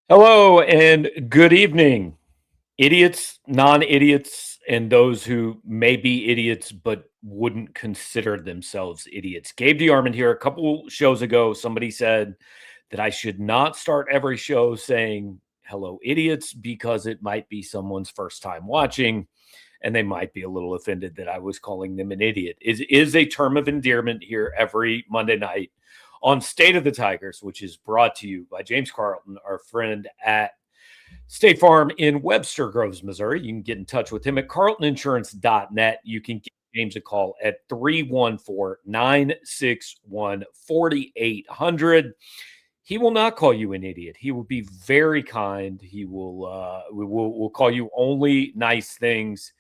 Hello and good evening, idiots, non idiots, and those who may be idiots but wouldn't consider themselves idiots. Gabe DeArmond here. A couple shows ago, somebody said that I should not start every show saying hello, idiots, because it might be someone's first time watching and they might be a little offended that I was calling them an idiot. Is a term of endearment here every Monday night on State of the Tigers, which is brought to you by James Carlton, our friend at State Farm in Webster Groves, Missouri. You can get in touch with him at carltoninsurance.net. You can give James a call at 314-961-4800. He will not call you an idiot. He will be very kind. He will call you only nice things,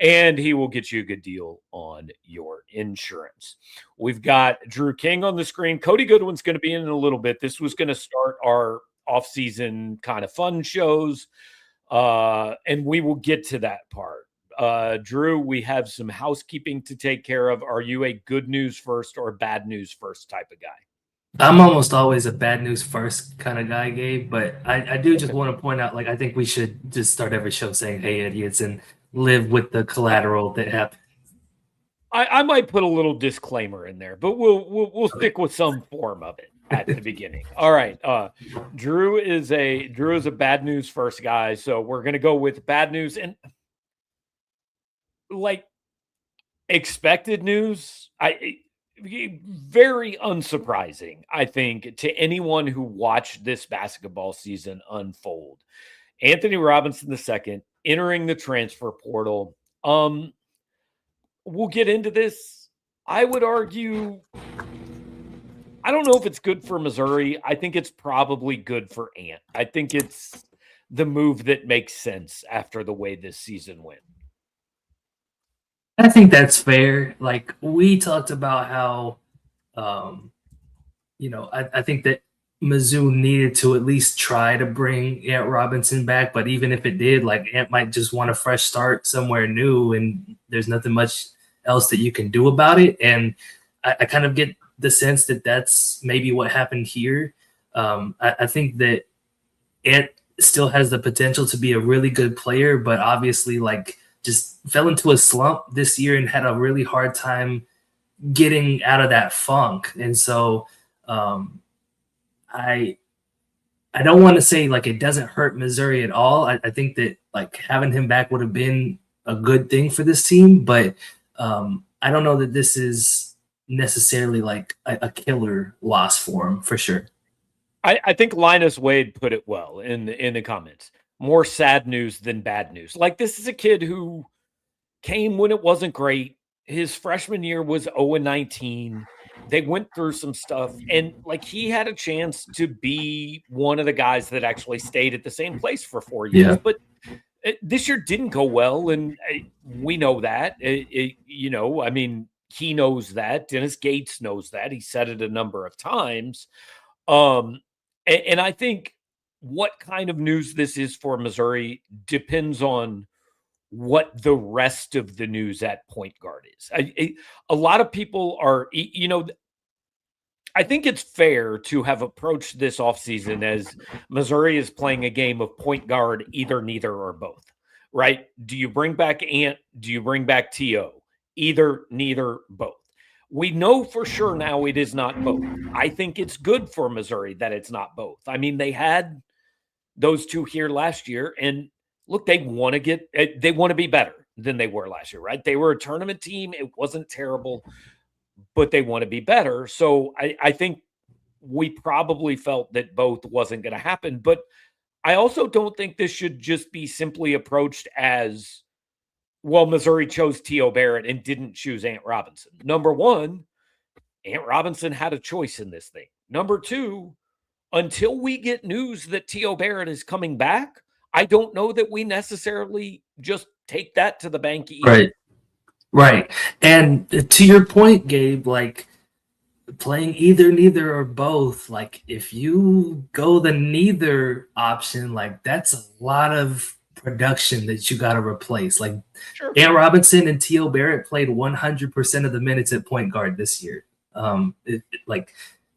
and he will get you a good deal on your insurance. We've got Drew King on the screen. Cody Goodwin's going to be in a little bit. This was going to start our off-season kind of fun shows, and we will get to that part. Drew, we have some housekeeping to take care of. Are you a good news first or bad news first type of guy? I'm almost always a bad news first kind of guy, Gabe, but I do just want to point out, I think we should just start every show saying, hey, idiots, and live with the collateral that happens. I might put a little disclaimer in there, but we'll stick with some form of it at the beginning. All right. Drew is a bad news first guy, so we're gonna go with bad news and like expected news. Very unsurprising, I think, to anyone who watched this basketball season unfold. Anthony Robinson II entering the transfer portal. We'll get into this. I would argue, I don't know if it's good for Missouri. I think it's probably good for Ant. I think it's the move that makes sense after the way this season went. I think that's fair. We talked about how, I think that Mizzou needed to at least try to bring Ant Robinson back, but even if it did, Ant might just want a fresh start somewhere new, and there's nothing much else that you can do about it. And I kind of get the sense that that's maybe what happened here. I think that Ant still has the potential to be a really good player, but obviously, just fell into a slump this year and had a really hard time getting out of that funk. And so, I don't want to say it doesn't hurt Missouri at all. I think that having him back would have been a good thing for this team, but I don't know that this is necessarily a killer loss for him for sure. I think Linus Wade put it well in the comments. More sad news than bad news. This is a kid who came when it wasn't great. His freshman year was 0-19. They went through some stuff, and he had a chance to be one of the guys that actually stayed at the same place for 4 years. Yeah. But this year didn't go well, and we know that. I mean, he knows that. Dennis Gates knows that. He said it a number of times. And I think what kind of news this is for Missouri depends on what the rest of the news at point guard is. A lot of people are, I think it's fair to have approached this offseason as Missouri is playing a game of point guard, either, neither, or both, right? Do you bring back Ant? Do you bring back T.O.? Either, neither, both. We know for sure now it is not both. I think it's good for Missouri that it's not both. I mean, they had those two here last year, and look, they want to be better than they were last year, right? They were a tournament team. It wasn't terrible, but they want to be better. So I think we probably felt that both wasn't going to happen, but I also don't think this should just be simply approached as, well, Missouri chose T.O. Barrett and didn't choose Ant Robinson. Number one, Ant Robinson had a choice in this thing. Number two, until we get news that T.O. Barrett is coming back, I don't know that we necessarily just take that to the bank either. Right. And to your point, Gabe, playing either, neither, or both, if you go the neither option, that's a lot of production that you got to replace. Sure. Ant Robinson and T.O. Barrett played 100% of the minutes at point guard this year.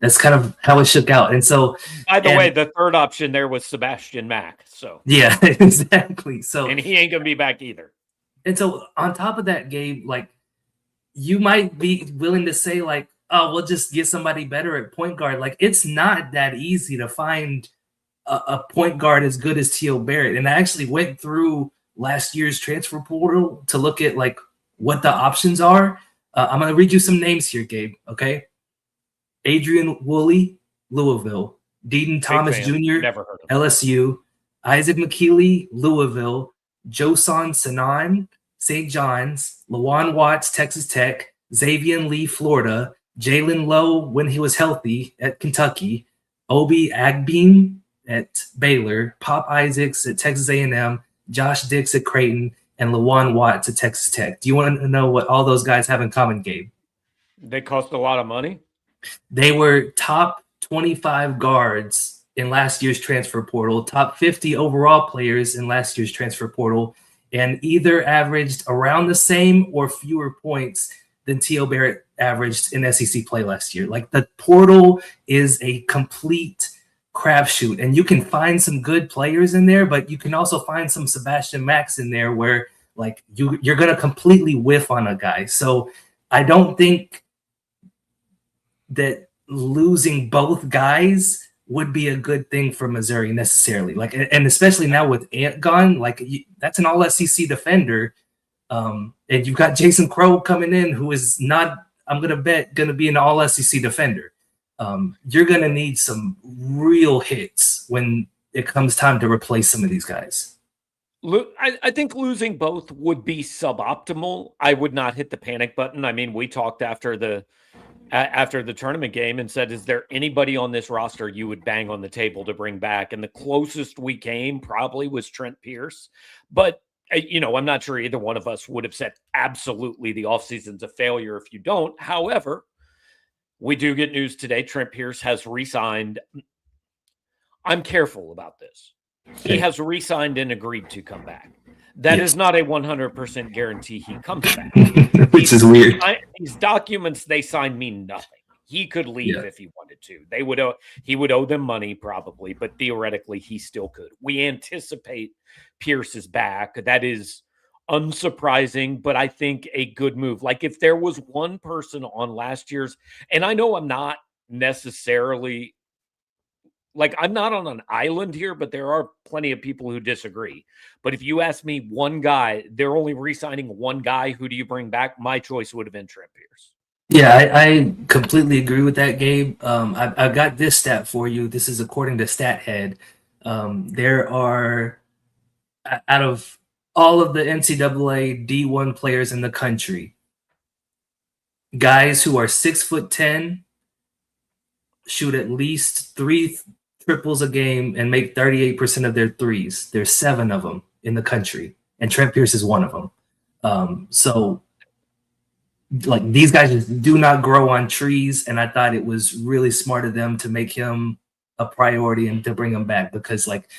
That's kind of how it shook out. And so, by the way, the third option there was Sebastian Mack. So yeah, exactly. So, and he ain't gonna be back either. And so on top of that, Gabe, like you might be willing to say, like, oh, we'll just get somebody better at point guard. Like it's not that easy to find a point guard as good as T.O. Barrett. And I actually went through last year's transfer portal to look at like what the options are. I'm gonna read you some names here, Gabe. Okay. Adrian Woolley, Louisville. Deaton Thomas Jr., Never heard of LSU. Isaac McKeely, Louisville. Joson Sanan, St. John's. Lawan Watts, Texas Tech. Xavier Lee, Florida. Jalen Lowe, when he was healthy, at Kentucky. Obi Agbeam at Baylor. Pop Isaacs at Texas A&M. Josh Dix at Creighton. And Lawan Watts at Texas Tech. Do you want to know what all those guys have in common, Gabe? They cost a lot of money. They were top 25 guards in last year's transfer portal, top 50 overall players in last year's transfer portal, and either averaged around the same or fewer points than T.O. Barrett averaged in SEC play last year. Like the portal is a complete crapshoot, and you can find some good players in there, but you can also find some Sebastian Max in there where like you're going to completely whiff on a guy. So I don't think that losing both guys would be a good thing for Missouri necessarily. Like, and especially now with Ant gone, like that's an all SEC defender. And you've got Jason Crow coming in, who is not, I'm going to bet, going to be an all SEC defender. You're going to need some real hits when it comes time to replace some of these guys. I think losing both would be suboptimal. I would not hit the panic button. I mean, we talked after the tournament game and said, is there anybody on this roster you would bang on the table to bring back? And the closest we came probably was Trent Pierce. But, I'm not sure either one of us would have said absolutely the offseason's a failure if you don't. However, we do get news today. Trent Pierce has re-signed. I'm careful about this. He has re-signed and agreed to come back. That is not a 100% guarantee he comes back. Which is weird. These documents they signed mean nothing. He could leave if he wanted to. He would owe them money probably, but theoretically he still could. We anticipate Pierce is back. That is unsurprising, but I think a good move. Like if there was one person on last year's, and I know I'm not necessarily like I'm not on an island here, but there are plenty of people who disagree. But if you ask me one guy, they're only re-signing one guy. Who do you bring back? My choice would have been Trent Pierce. Yeah, I completely agree with that, Gabe. I've got this stat for you. This is according to StatHead. There are, out of all of the NCAA D1 players in the country, guys who are 6'10", shoot at least 3 triples a game and make 38% of their threes. There's 7 of them in the country, and Trent Pierce is one of them. So like these guys just do not grow on trees, and I thought it was really smart of them to make him a priority and to bring him back, because like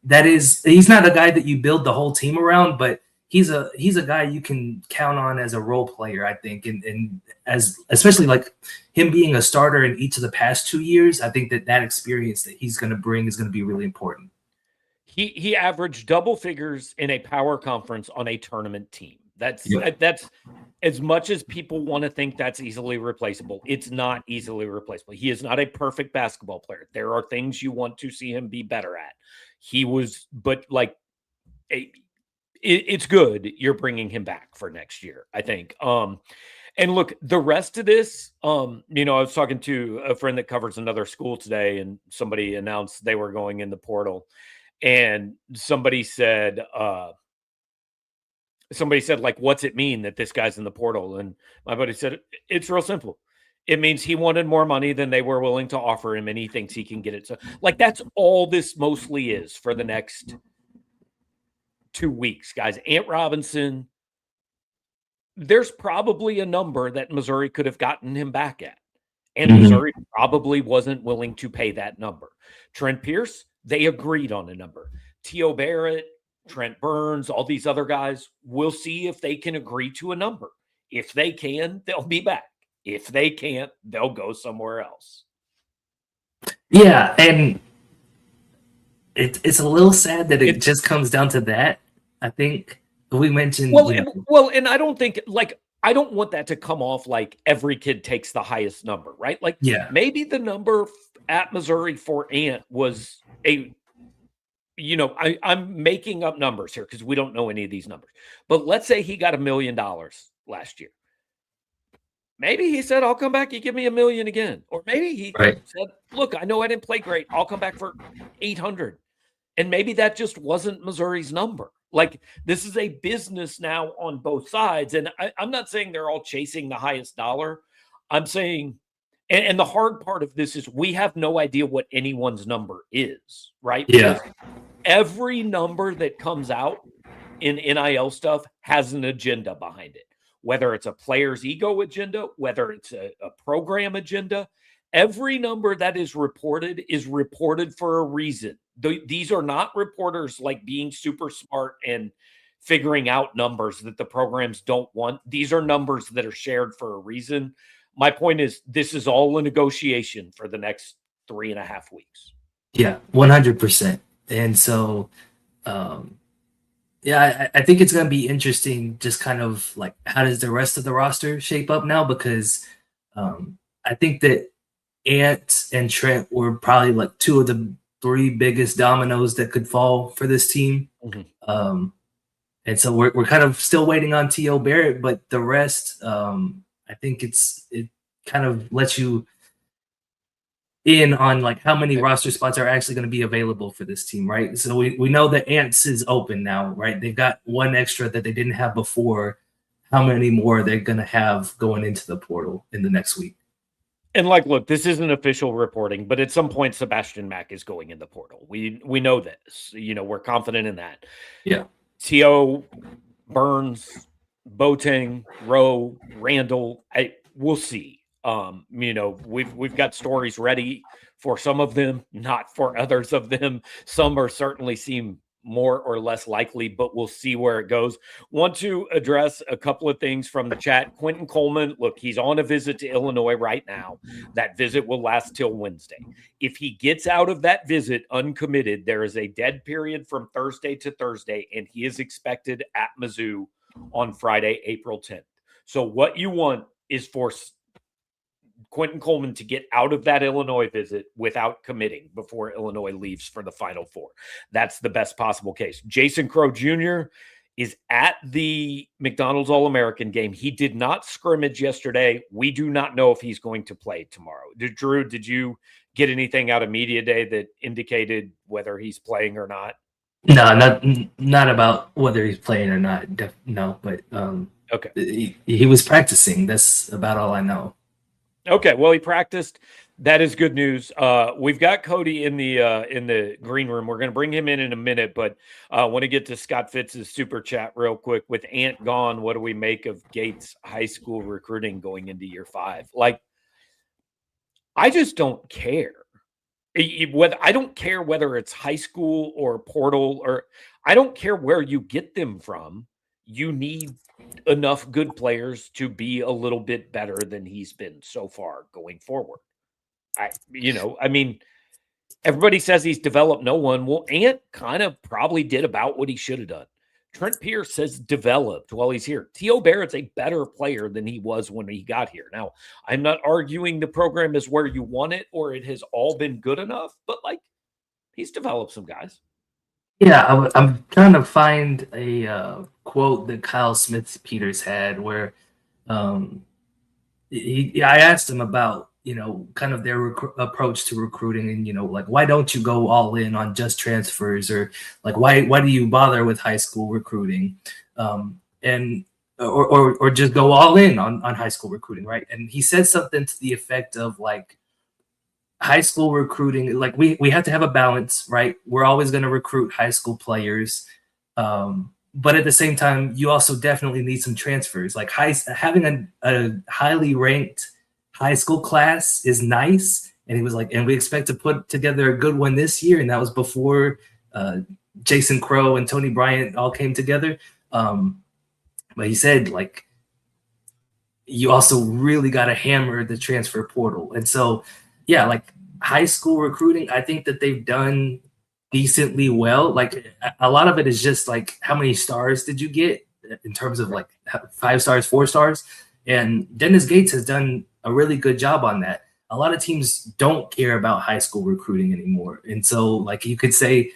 he's not a guy that you build the whole team around, but he's a guy you can count on as a role player, I think, and as especially like him being a starter in each of the past 2 years, I think that experience that he's going to bring is going to be really important. He averaged double figures in a power conference on a tournament team. That's as much as people want to think that's easily replaceable. It's not easily replaceable. He is not a perfect basketball player. There are things you want to see him be better at. He was, but like, it's good you're bringing him back for next year, I think. And look, the rest of this, I was talking to a friend that covers another school today, and somebody announced they were going in the portal, and somebody said, like, what's it mean that this guy's in the portal? And my buddy said, it's real simple. It means he wanted more money than they were willing to offer him, and he thinks he can get it. So, like, that's all this mostly is for the next 2 weeks, guys. Ant Robinson, there's probably a number that Missouri could have gotten him back at, and Missouri probably wasn't willing to pay that number. Trent Pierce, they agreed on a number. T.O. Barrett, Trent Burns, all these other guys, we'll see if they can agree to a number. If they can, they'll be back. If they can't, they'll go somewhere else. Yeah, and it's a little sad that it just comes down to that. I think we mentioned, well, and I don't think I don't want that to come off like every kid takes the highest number, right? Like, yeah, maybe the number at Missouri for Ant was I'm making up numbers here because we don't know any of these numbers. But let's say he got $1 million last year. Maybe he said, I'll come back, you give me $1 million again. Or maybe he said, look, I know I didn't play great. I'll come back for 800. And maybe that just wasn't Missouri's number. Like, this is a business now on both sides. And I'm not saying they're all chasing the highest dollar. I'm saying, and the hard part of this is we have no idea what anyone's number is, right? Yeah. Because every number that comes out in NIL stuff has an agenda behind it, whether it's a player's ego agenda, whether it's a program agenda. Every number that is reported for a reason. These are not reporters like being super smart and figuring out numbers that the programs don't want. These are numbers that are shared for a reason. My point is, this is all a negotiation for the next 3.5 weeks. Yeah, 100%. And so, yeah, I think it's going to be interesting, just kind of like, how does the rest of the roster shape up now? Because I think that Ant and Trent were probably like two of the three biggest dominoes that could fall for this team. Mm-hmm. And so we're kind of still waiting on T.O. Barrett, but the rest, I think it kind of lets you in on like how many roster spots are actually going to be available for this team, right? So we know that Ants is open now, right? They've got one extra that they didn't have before. How many more they're going to have going into the portal in the next week? And like, look, this isn't official reporting, but at some point, Sebastian Mack is going in the portal. We know this. We're confident in that. Yeah. T.O., Burns, Boateng, Rowe, Randall. We'll see. We've got stories ready for some of them, not for others of them. Some are certainly seem more or less likely, but we'll see where it goes. Want to address a couple of things from the chat. Quentin Coleman, look, he's on a visit to Illinois right now. That visit will last till Wednesday. If he gets out of that visit uncommitted, there is a dead period from Thursday to Thursday, and he is expected at Mizzou on Friday, April 10th. So what you want is for Quentin Coleman to get out of that Illinois visit without committing before Illinois leaves for the Final Four. That's the best possible case. Jason Crow Jr. is at the McDonald's All-American game. He did not scrimmage yesterday. We do not know if he's going to play tomorrow. Drew, did you get anything out of media day that indicated whether he's playing or not? No, not about whether he's playing or not. No, but okay. He was practicing. That's about all I know. Okay, well, he practiced. That is good news. We've got Cody in the green room. We're going to bring him in a minute, but I want to get to Scott Fitz's super chat real quick. With Ant gone, what do we make of Gates high school recruiting going into year 5? Like, I just don't care. I don't care whether it's high school or portal, or I don't care where you get them from. You need enough good players to be a little bit better than he's been so far going forward. Everybody says he's developed no one. Well, Ant kind of probably did about what he should have done. Trent Pierce has developed while he's here. T.O. Barrett's a better player than he was when he got here. Now, I'm not arguing the program is where you want it or it has all been good enough, but like, he's developed some guys. Yeah, I'm trying to find a quote that Kyle Smith-Peters had where I asked him about, kind of their approach to recruiting and, like, why don't you go all in on just transfers, or like, why do you bother with high school recruiting? And or just go all in on high school recruiting, right? And he said something to the effect of like, high school recruiting, like we have to have a balance, right? We're always going to recruit high school players. But at the same time, you also definitely need some transfers. Like having a highly ranked high school class is nice. And he was like, and we expect to put together a good one this year. And that was before Jason Crow and Tony Bryant all came together. But he said, like, you also really got to hammer the transfer portal. And so, yeah, like high school recruiting, I think that they've done decently well. Like a lot of it is just like how many stars did you get in terms of like 5 stars, 4 stars, and Dennis Gates has done a really good job on that. A lot of teams don't care about high school recruiting anymore, and so like you could say,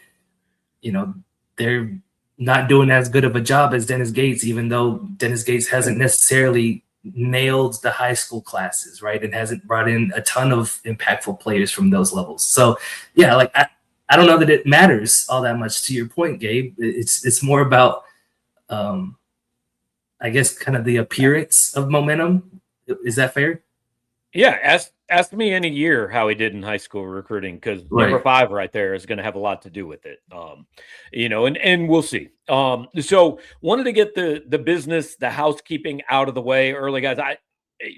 they're not doing as good of a job as Dennis Gates, even though Dennis Gates hasn't necessarily nailed the high school classes, right? And hasn't brought in a ton of impactful players from those levels. So yeah, like I don't know that it matters all that much to your point, Gabe. It's more about I guess kind of the appearance of momentum. Is that fair? Yeah, ask me in a year how he did in high school recruiting, because number 5 right there is going to have a lot to do with it. And we'll see. So wanted to get the business, the housekeeping out of the way early, guys.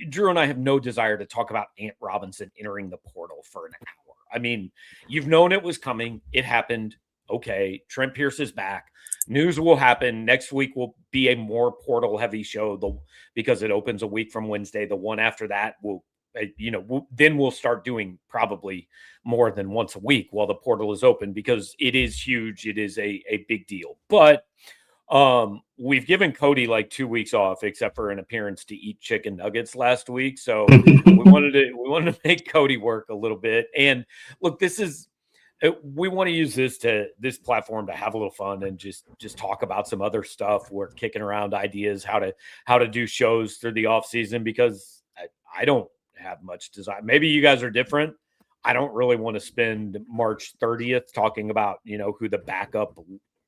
Drew and I have no desire to talk about Ant Robinson entering the portal for an hour. I mean, you've known it was coming. It happened. Okay, Trent Pierce is back. News will happen. Next week will be a more portal heavy show because it opens a week from Wednesday. The one after that will, then we'll start doing probably more than once a week while the portal is open, because it is huge. It is a big deal. But we've given Cody like 2 weeks off, except for an appearance to eat chicken nuggets last week. So we wanted to make Cody work a little bit. And look, we want to use this platform to have a little fun and just talk about some other stuff. We're kicking around ideas how to do shows through the off season, because I don't have much desire. Maybe you guys are different. I don't really want to spend March 30th talking about, who the backup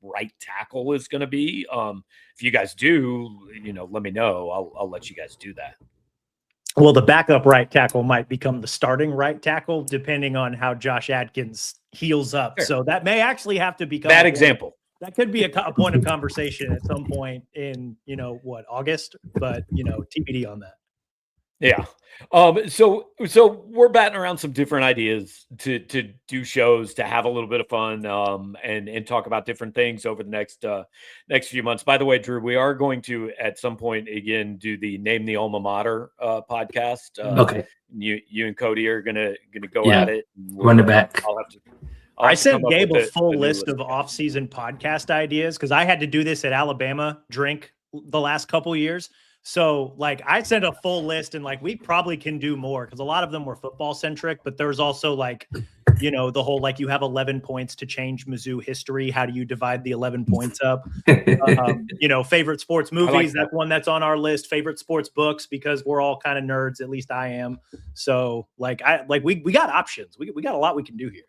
right tackle is going to be. If you guys do, let me know. I'll let you guys do that. Well, the backup right tackle might become the starting right tackle, depending on how Josh Adkins heals up. Sure. So that may actually have to become that example. That could be a point of conversation at some point in, August, but, TBD on that. Yeah. So we're batting around some different ideas to do shows, to have a little bit of fun, and talk about different things over the next few months. By the way, Drew, we are going to at some point again do the Name the Alma Mater podcast. Okay. You and Cody are gonna go at it. Run it back. I sent Gabe a full list of off-season podcast ideas, because I had to do this at Alabama Drink the last couple years. So like I sent a full list, and like we probably can do more, because a lot of them were football centric, but there's also like, the whole, like, you have 11 points to change Mizzou history. How do you divide the 11 points up? Favorite sports movies. That's one that's on our list. Favorite sports books, because we're all kind of nerds. At least I am. So we got options. We got a lot we can do here.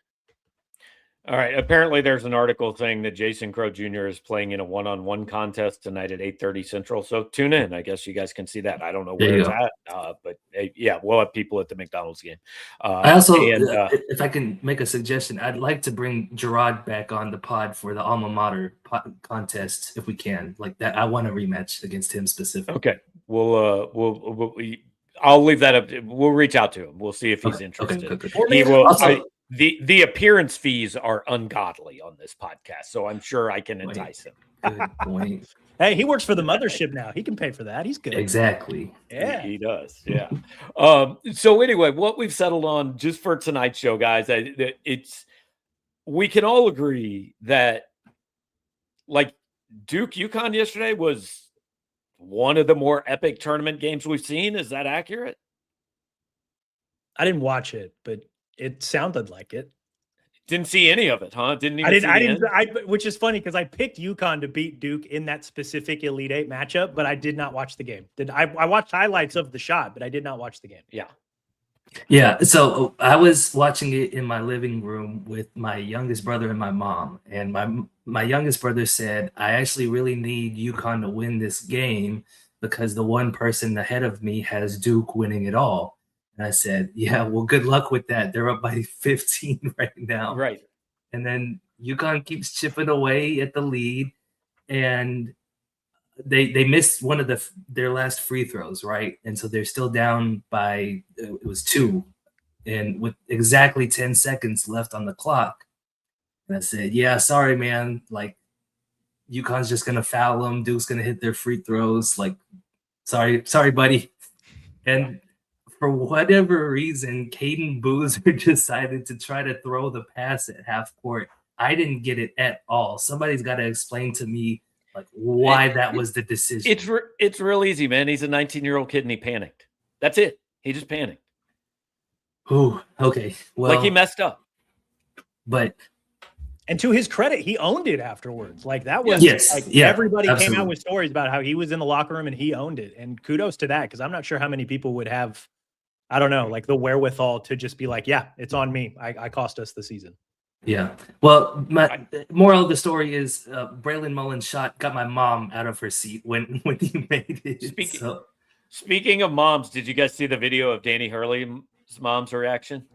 All right. Apparently, there's an article saying that Jason Crow Jr. is playing in a one-on-one contest tonight at 8:30 Central. So tune in. I guess you guys can see that. I don't know where it's at, but yeah, we'll have people at the McDonald's game. I also, if I can make a suggestion, I'd like to bring Gerard back on the pod for the alma mater contest if we can. Like that, I want a rematch against him specifically. Okay, I'll leave that up. We'll reach out to him. We'll see if he's interested. Okay. He will. Also, The appearance fees are ungodly on this podcast, so I'm sure I can entice him. Good point. Hey, he works for the mothership now. He can pay for that. He's good. Exactly. Yeah, he does. Yeah. So anyway, what we've settled on just for tonight's show, guys, we can all agree that like Duke UConn yesterday was one of the more epic tournament games we've seen. Is that accurate? I didn't watch it, but it sounded like it. Didn't see any of it, huh? Which is funny, because I picked UConn to beat Duke in that specific Elite Eight matchup, but I did not watch the game. I watched highlights of the shot, but I did not watch the game. Yeah. So I was watching it in my living room with my youngest brother and my mom, and my youngest brother said, "I actually really need UConn to win this game, because the one person ahead of me has Duke winning it all." And I said, yeah, well, good luck with that. They're up by 15 right now. Right. And then UConn keeps chipping away at the lead, and they missed one of their last free throws, right? And so they're still down by, it was 2, and with exactly 10 seconds left on the clock. And I said, yeah, sorry, man. Like, UConn's just going to foul them. Duke's going to hit their free throws. Like, sorry, buddy. And for whatever reason, Caden Boozer decided to try to throw the pass at half court. I didn't get it at all. Somebody's got to explain to me like why that was the decision. It's real easy, man. He's a 19-year-old kid and he panicked. That's it. He just panicked. Ooh, okay. Well, like he messed up. But and to his credit, he owned it afterwards. Like that was everybody absolutely came out with stories about how he was in the locker room and he owned it. And kudos to that, because I'm not sure how many people would have, I don't know, like the wherewithal to just be like, yeah, it's on me. I cost us the season. Yeah. Well, my moral of the story is Braylon Mullen's shot got my mom out of her seat when he made it. Speaking of moms, did you guys see the video of Danny Hurley's mom's reaction?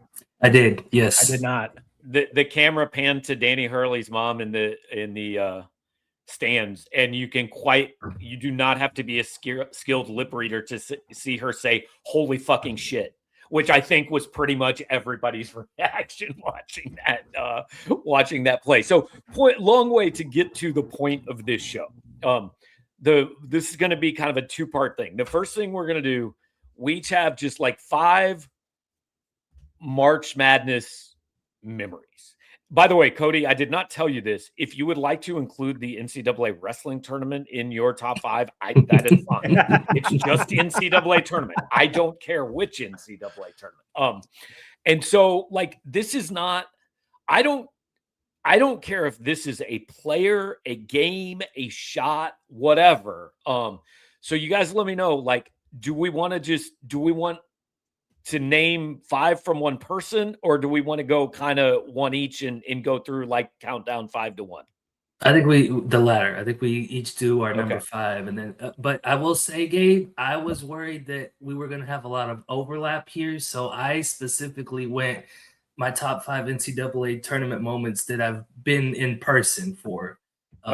I did. Yes. I did not. The camera panned to Danny Hurley's mom in the stands, and you do not have to be a skilled lip reader to see her say "holy fucking shit," which I think was pretty much everybody's reaction watching that play. So, long way to get to the point of this show. This is going to be kind of a two-part thing. The first thing we're going to do, we each have just like 5 March Madness memories. By the way, Cody, I did not tell you this. If you would like to include the NCAA wrestling tournament in your top 5, that is fine. It's just NCAA tournament. I don't care which NCAA tournament. And so like this is not. I don't care if this is a player, a game, a shot, whatever. So you guys let me know. Like, do we want to name 5 from one person, or do we want to go kind of one each and go through like countdown 5 to 1? I think the latter. I think we each do our number 5, and then. But I will say, Gabe, I was worried that we were going to have a lot of overlap here, so I specifically went my top 5 NCAA tournament moments that I've been in person for.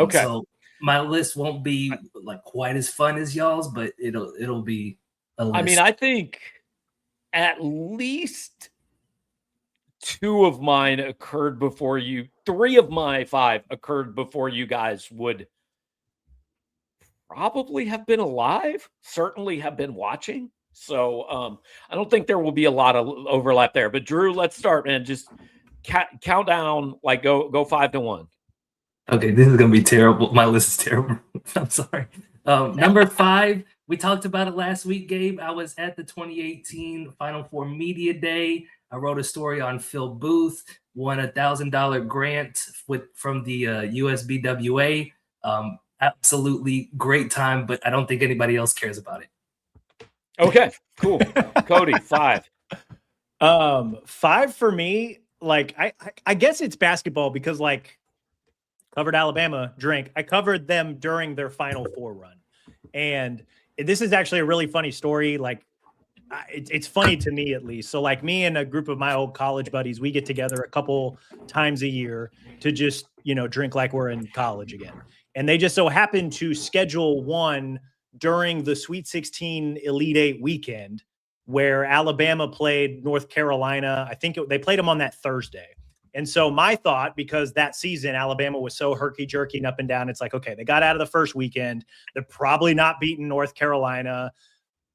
So my list won't be like quite as fun as y'all's, but it'll be a list. I mean, I think at least 2 of mine occurred before you. 3 of my 5 occurred before you guys would probably have been alive, certainly have been watching. So I don't think there will be a lot of overlap there. But Drew, let's start, man. Just count down, like go 5 to 1. Okay, this is gonna be terrible. My list is terrible. I'm sorry. Number 5. We talked about it last week, Gabe. I was at the 2018 Final Four Media Day. I wrote a story on Phil Booth, won a $1,000 grant from the USBWA. Absolutely great time, but I don't think anybody else cares about it. Okay, cool. Cody, 5. 5 for me, like I guess it's basketball because like covered Alabama, I covered them during their Final Four run. And this is actually a really funny story. Like it's funny to me, at least. So like me and a group of my old college buddies, we get together a couple times a year to just, drink like we're in college again. And they just so happened to schedule one during the Sweet 16 Elite 8 weekend where Alabama played North Carolina. I think they played them on that Thursday. And so my thought, because that season, Alabama was so herky-jerky and up and down, it's like, okay, they got out of the first weekend. They're probably not beating North Carolina.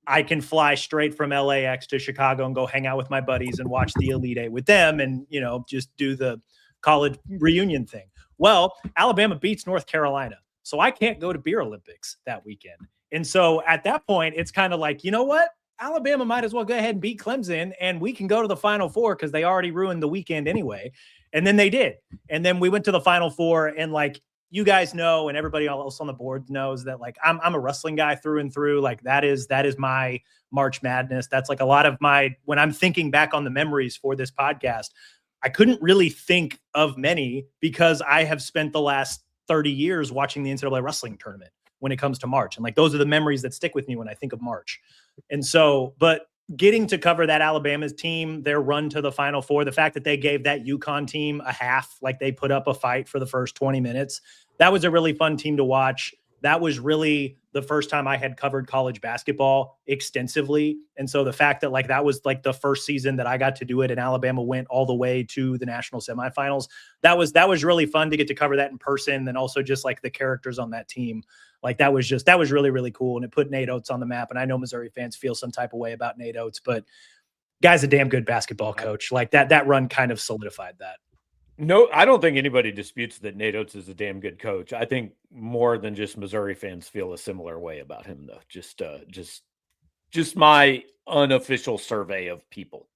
I can fly straight from LAX to Chicago and go hang out with my buddies and watch the Elite 8 with them and, just do the college reunion thing. Well, Alabama beats North Carolina. So I can't go to Beer Olympics that weekend. And so at that point, it's kind of like, you know what? Alabama might as well go ahead and beat Clemson and we can go to the Final Four because they already ruined the weekend anyway. And then they did. And then we went to the Final Four, and like you guys know, and everybody else on the board knows that like I'm a wrestling guy through and through. Like that is my March Madness. That's like a lot of when I'm thinking back on the memories for this podcast, I couldn't really think of many because I have spent the last 30 years watching the NCAA wrestling tournament when it comes to March. And like, those are the memories that stick with me when I think of March. And so, but getting to cover that Alabama's team, their run to the Final Four, the fact that they gave that UConn team a half, like they put up a fight for the first 20 minutes, that was a really fun team to watch. That was really the first time I had covered college basketball extensively. And so the fact that like, that was like the first season that I got to do it and Alabama went all the way to the national semifinals. That was really fun to get to cover that in person. And also just like the characters on that team. Like that was really, really cool. And it put Nate Oates on the map. And I know Missouri fans feel some type of way about Nate Oates, but guy's a damn good basketball coach. Like that run kind of solidified that. No, I don't think anybody disputes that Nate Oates is a damn good coach. I think more than just Missouri fans feel a similar way about him, though. Just my unofficial survey of people.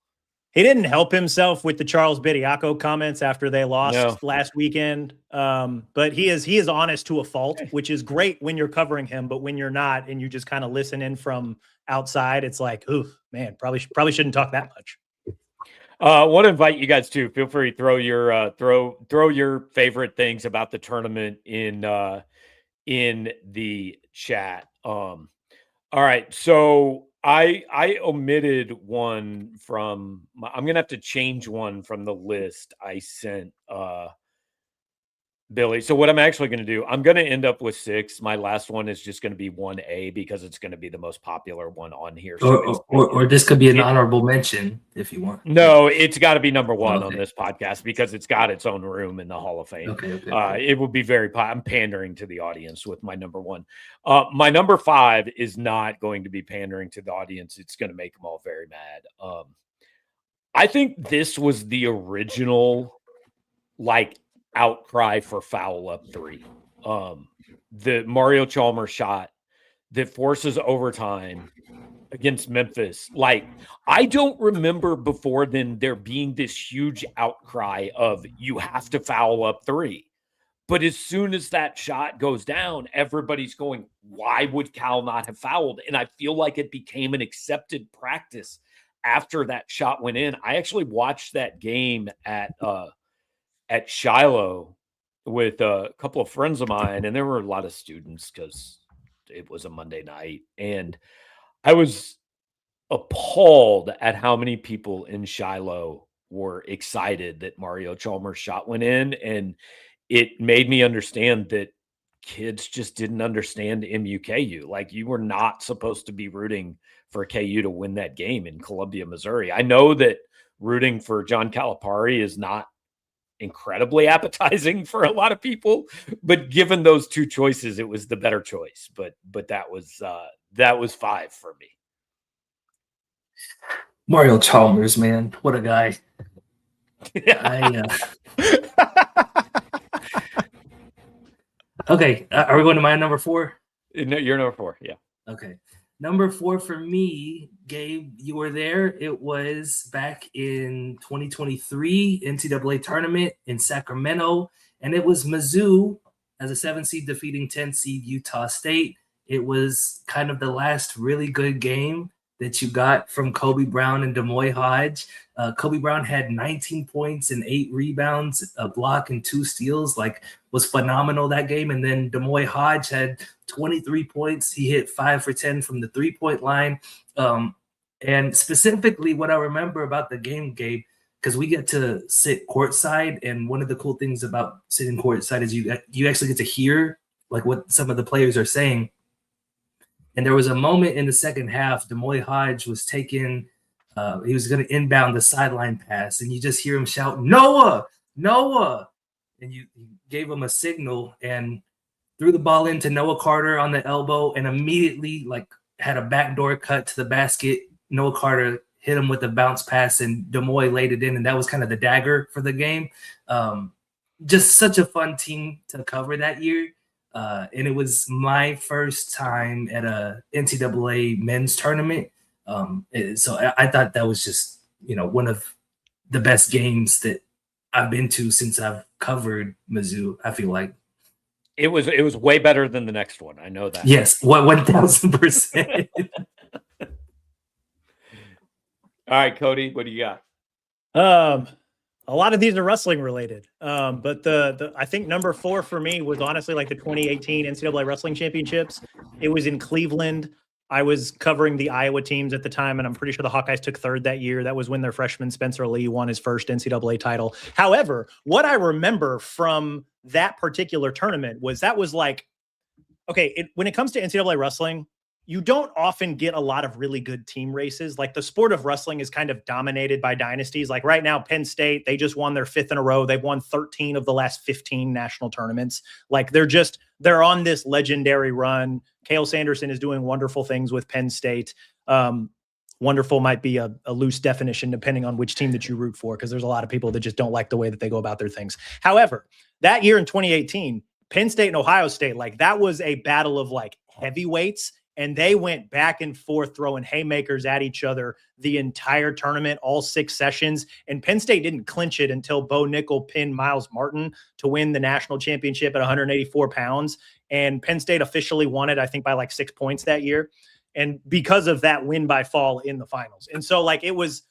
He didn't help himself with the Charles Bediako comments after they lost last weekend. But he is honest to a fault, which is great when you're covering him. But when you're not and you just kind of listen in from outside, it's like, ooh, man, probably shouldn't talk that much. I want to invite you guys to feel free to throw your favorite things about the tournament in the chat. All right, so I omitted one from. I'm gonna have to change one from the list I sent Billy. So what I'm actually going to do, I'm going to end up with 6. My last one is just going to be 1A because it's going to be the most popular one on here. So or this could be an honorable mention if you want. No, it's got to be number 1 on this podcast because it's got its own room in the Hall of Fame. Okay. It would be I'm pandering to the audience with my number 1. My number 5 is not going to be pandering to the audience. It's going to make them all very mad. I think this was the original, outcry for foul up 3. The Mario Chalmers shot that forces overtime against Memphis. I don't remember before then there being this huge outcry of you have to foul up 3. But as soon as that shot goes down, everybody's going, why would Cal not have fouled? And I feel like it became an accepted practice after that shot went in. I actually watched that game at Shiloh with a couple of friends of mine, and there were a lot of students because it was a Monday night, and I was appalled at how many people in Shiloh were excited that Mario Chalmers' shot went in, and it made me understand that kids just didn't understand MUKU. You were not supposed to be rooting for KU to win that game in Columbia, Missouri. I know that rooting for John Calipari is not incredibly appetizing for a lot of people, but given those 2 choices, it was the better choice. But that was 5 for me. Mario Chalmers, man, what a guy! Okay, are we going to my number 4? No, you're number 4. Yeah. Okay. Number 4 for me, Gabe, you were there. It was back in 2023 NCAA tournament in Sacramento, and it was Mizzou as a 7 seed defeating 10 seed Utah State. It was kind of the last really good game that you got from Kobe Brown and Demoy Hodge. Kobe Brown had 19 points and 8 rebounds, a block and 2 steals, was phenomenal that game. And then Demoy Hodge had 23 points. He hit 5 for 10 from the 3-point line. And specifically what I remember about the game, Gabe, because we get to sit courtside, and one of the cool things about sitting courtside is you actually get to hear what some of the players are saying. And there was a moment in the second half, Demoy Hodge was taking he was going to inbound the sideline pass, and you just hear him shout, Noah! And you gave him a signal and threw the ball into Noah Carter on the elbow, and immediately had a backdoor cut to the basket. Noah Carter hit him with a bounce pass, and Demoy laid it in, and that was kind of the dagger for the game. Just such a fun team to cover that year. And it was my first time at a NCAA men's tournament. So I thought that was just, one of the best games that I've been to since I've covered Mizzou. I feel like it was way better than the next one. I know that. Yes, 1,000%. All right, Cody, what do you got? A lot of these are wrestling related. But the I think number 4 for me was honestly the 2018 NCAA Wrestling Championships. It was in Cleveland. I was covering the Iowa teams at the time, and I'm pretty sure the Hawkeyes took 3rd that year. That was when their freshman Spencer Lee won his first NCAA title. However, what I remember from that particular tournament was when it comes to NCAA wrestling, you don't often get a lot of really good team races. Like the sport of wrestling is kind of dominated by dynasties. Like right now, Penn State, they just won their 5th in a row. They've won 13 of the last 15 national tournaments. Like they're on this legendary run. Cale Sanderson is doing wonderful things with Penn State. Wonderful might be a loose definition depending on which team that you root for, because there's a lot of people that just don't like the way that they go about their things. However, that year in 2018, Penn State and Ohio State, like that was a battle of like heavyweights. And they went back and forth throwing haymakers at each other the entire tournament, all 6 sessions. And Penn State didn't clinch it until Bo Nickel pinned Miles Martin to win the national championship at 184 pounds. And Penn State officially won it, I think, by like 6 points that year. And because of that win by fall in the finals. And so like it was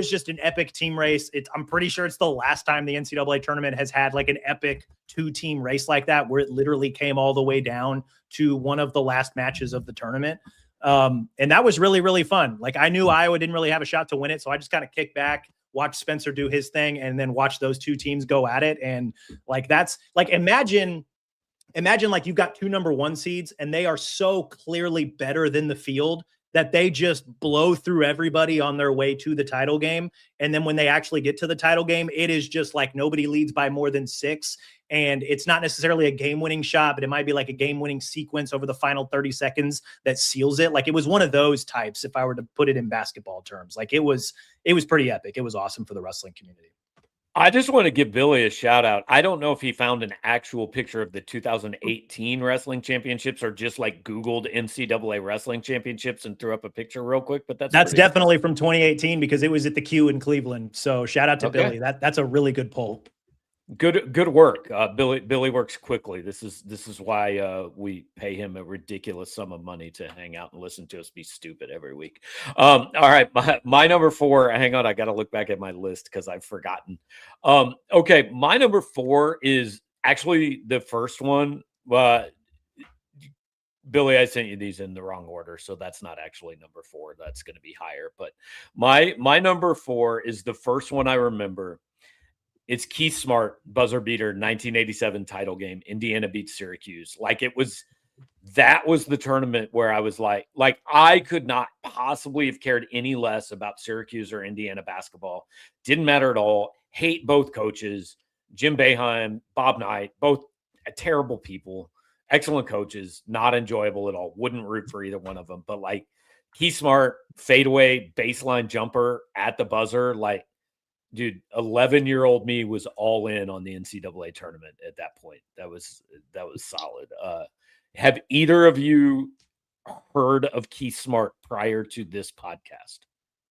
just an epic team race. I'm pretty sure it's the last time the NCAA tournament has had like an epic 2-team race like that, where it literally came all the way down to one of the last matches of the tournament. And that was really, really fun. Like I knew Iowa didn't really have a shot to win it. So I just kind of kicked back, watched Spencer do his thing, and then watch those 2 teams go at it. And like, that's like, imagine like you've got 2 number 1 seeds and they are so clearly better than the field that they just blow through everybody on their way to the title game. And then when they actually get to the title game, it is just like nobody leads by more than 6. And it's not necessarily a game-winning shot, but it might be like a game-winning sequence over the final 30 seconds that seals it. Like it was one of those types, if I were to put it in basketball terms. Like it was pretty epic. It was awesome for the wrestling community. I just want to give Billy a shout out. I don't know if he found an actual picture of the 2018 wrestling championships or just like Googled NCAA wrestling championships and threw up a picture real quick, but that's definitely from 2018 because it was at the Q in Cleveland. So shout out to Billy. That's a really good poll. Good work. Billy works quickly. This is why we pay him a ridiculous sum of money to hang out and listen to us be stupid every week. All right, my number 4. Hang on, I got to look back at my list because I've forgotten. Okay, my number 4 is actually the first one. Billy, I sent you these in the wrong order, so that's not actually number 4. That's going to be higher. But my number 4 is the first one I remember. It's Keith Smart, buzzer beater, 1987 title game. Indiana beats Syracuse. Like that was the tournament where I was like I could not possibly have cared any less about Syracuse or Indiana basketball. Didn't matter at all. Hate both coaches, Jim Boeheim, Bob Knight, both terrible people, excellent coaches, not enjoyable at all. Wouldn't root for either one of them. But like Keith Smart, fadeaway baseline jumper at the buzzer, like, dude, 11-year-old me was all in on the NCAA tournament at that point. That was solid. Have either of you heard of Keith Smart prior to this podcast?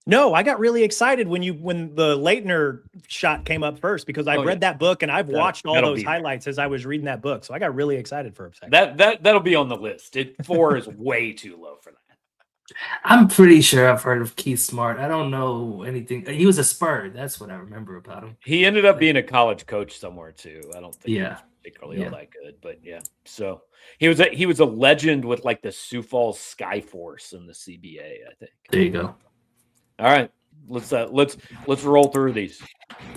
No, I got really excited when the Leitner shot came up first because I've read that book and I've watched all those highlights as I was reading that book. So I got really excited for a second. That'll be on the list. 4 is way too low for that. I'm pretty sure I've heard of Keith Smart. I don't know anything. He was a Spur. That's what I remember about him. He ended up being a college coach somewhere too. I don't think he was particularly all that good, but yeah. So he was a legend with like the Sioux Falls Sky Force in the CBA, I think. There you go. All right. Let's roll through these.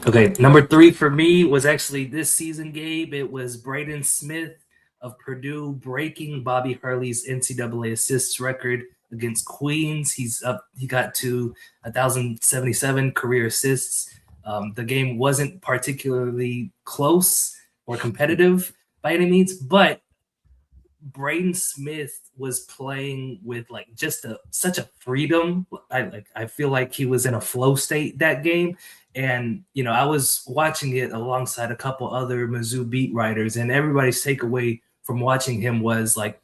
Okay, number 3 for me was actually this season, Gabe. It was Braden Smith of Purdue breaking Bobby Hurley's NCAA assists record against Queens. He got to 1,077 career assists. The game wasn't particularly close or competitive by any means, but Braden Smith was playing with like just such a freedom. I feel like he was in a flow state that game. And, I was watching it alongside a couple other Mizzou beat writers, and everybody's takeaway from watching him was like,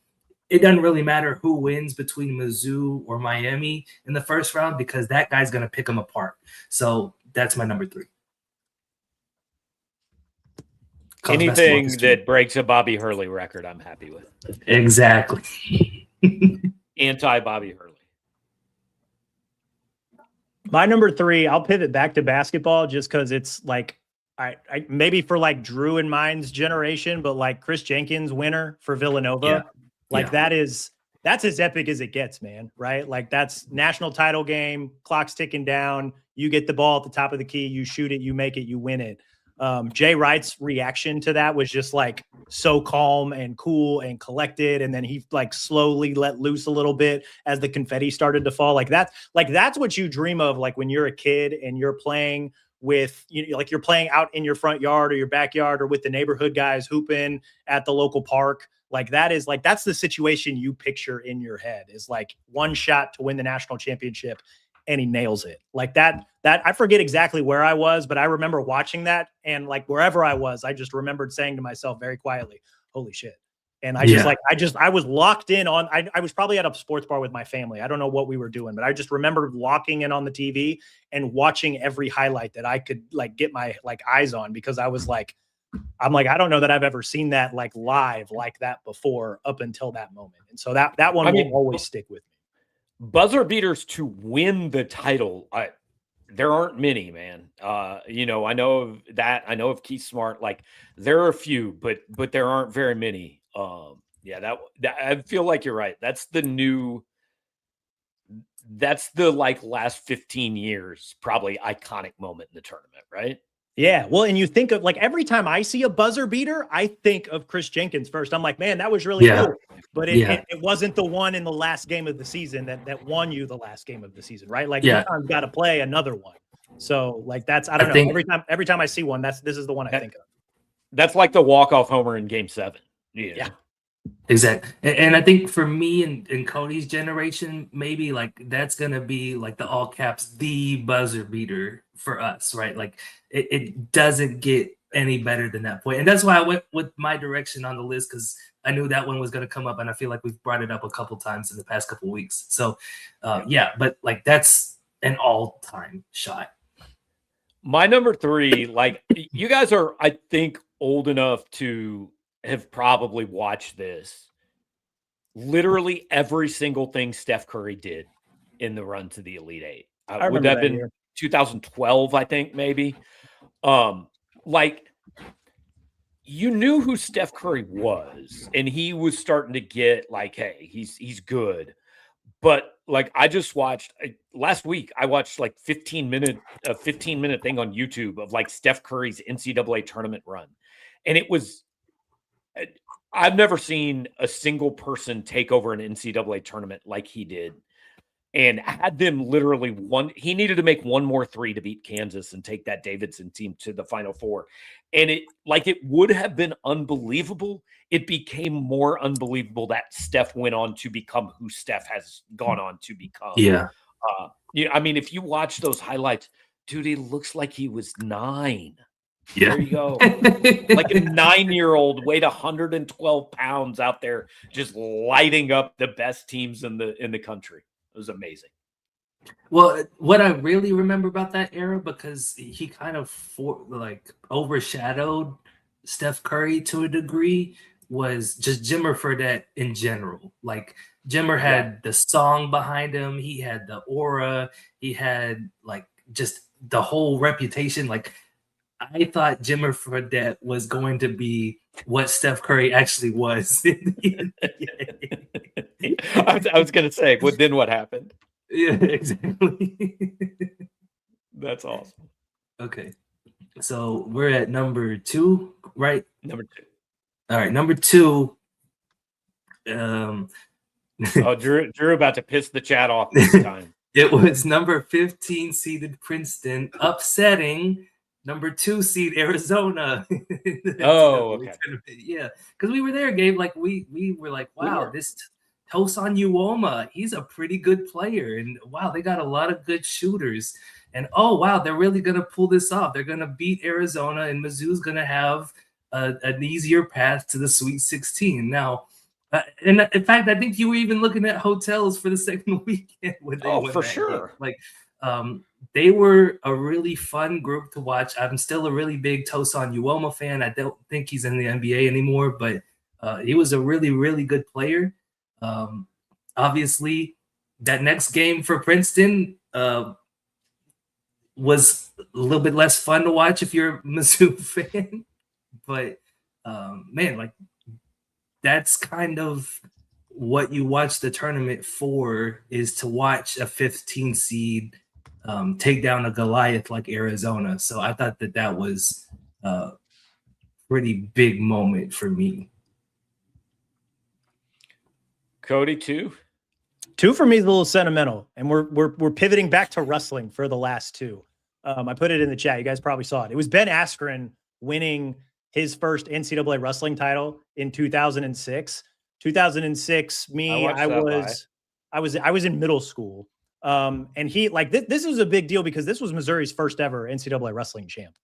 it doesn't really matter who wins between Mizzou or Miami in the first round because that guy's going to pick them apart. So that's my number 3. Anything that breaks a Bobby Hurley record, I'm happy with. Exactly. Anti-Bobby Hurley. My number 3, I'll pivot back to basketball just because it's like, I maybe for like Drew and mine's generation, but like Chris Jenkins winner for Villanova. That's as epic as it gets, man. Right? Like that's national title game, clock's ticking down. You get the ball at the top of the key, you shoot it, you make it, you win it. Jay Wright's reaction to that was just like so calm and cool and collected. And then he like slowly let loose a little bit as the confetti started to fall. That's what you dream of. Like when you're a kid and you're playing with, like you're playing out in your front yard or your backyard or with the neighborhood guys hooping at the local park. Like that's the situation you picture in your head, is like one shot to win the national championship. And he nails it like that. I forget exactly where I was, but I remember watching that, and like wherever I was, I just remembered saying to myself very quietly, holy shit. And I was locked in on, I was probably at a sports bar with my family. I don't know what we were doing, but I just remember locking in on the TV and watching every highlight that I could like get my like eyes on, because I was like, I don't know that I've ever seen that like live like that before up until that moment. And so that one will always stick with me. Buzzer beaters to win the title, there aren't many, man. I know of that. I know of Keith Smart. Like there are a few, but there aren't very many. That I feel like you're right. That's the like last 15 years, probably iconic moment in the tournament, right? Yeah. Well, and you think of like every time I see a buzzer beater, I think of Chris Jenkins first. I'm like, man, that was really cool. But it wasn't the one in the last game of the season that won you the last game of the season, right? Like UConn's got to play another one. So like that's, I don't know. Every time I see one, this is the one I think of. That's like the walk-off homer in Game 7. Yeah. Exactly. And I think for me and Cody's generation, maybe like that's going to be like the all caps, the buzzer beater for us, right? Like it doesn't get any better than that point. And that's why I went with my direction on the list, because I knew that one was going to come up. And I feel like we've brought it up a couple times in the past couple weeks. So but like that's an all-time shot. My number 3, like you guys are, I think, old enough to have probably watched this. Literally every single thing Steph Curry did in the run to the Elite Eight. Would that have been year. 2012, I think, maybe? Like, you knew who Steph Curry was, and he was starting to get like, hey, he's good. But like, I just watched last week, I watched like 15-minute thing on YouTube of like Steph Curry's NCAA tournament run. And it was, I've never seen a single person take over an NCAA tournament like he did, and had them literally he needed to make one more 3 to beat Kansas and take that Davidson team to the Final Four. And it would have been unbelievable. It became more unbelievable that Steph went on to become who Steph has gone on to become. Yeah. I mean, if you watch those highlights, dude, he looks like he was 9. Yeah. There you go. Like a 9-year-old, weighed 112 pounds out there, just lighting up the best teams in the country. It was amazing. Well, what I really remember about that era, because he kind of overshadowed Steph Curry to a degree, was just Jimmer Fredette in general. Like Jimmer had the song behind him, he had the aura, he had like just the whole reputation. Like I thought Jimmer Fredette was going to be what Steph Curry actually was. I was going to say, but then what happened? Yeah, exactly. That's awesome. Okay. So we're at number 2, right? Number 2. All right, number 2. Drew about to piss the chat off this time. It was number 15 seeded Princeton upsetting number 2 seed Arizona. Oh, okay. Yeah, because we were there, Gabe. Like we were like, wow, this Tosan Uoma, he's a pretty good player, and wow, they got a lot of good shooters. And oh wow, they're really gonna pull this off. They're gonna beat Arizona, and Mizzou's gonna have an easier path to the Sweet 16. Now, and in fact, I think you were even looking at hotels for the second weekend. When they for sure. Game. Like, they were a really fun group to watch. I'm still a really big Tosan Uoma fan. I don't think he's in the NBA anymore, but he was a really, really good player. Obviously, that next game for Princeton was a little bit less fun to watch if you're a Mizzou fan. But, man, like, that's kind of what you watch the tournament for, is to watch a 15 seed take down a Goliath like Arizona. So I thought that was pretty big moment for me. Cody, two for me is a little sentimental, and we're pivoting back to wrestling for the last two. I put it in the chat. You guys probably saw it. It was Ben Askren winning his first NCAA wrestling title in 2006. 2006, I was in middle school. And he this was a big deal because this was Missouri's first ever NCAA wrestling champ.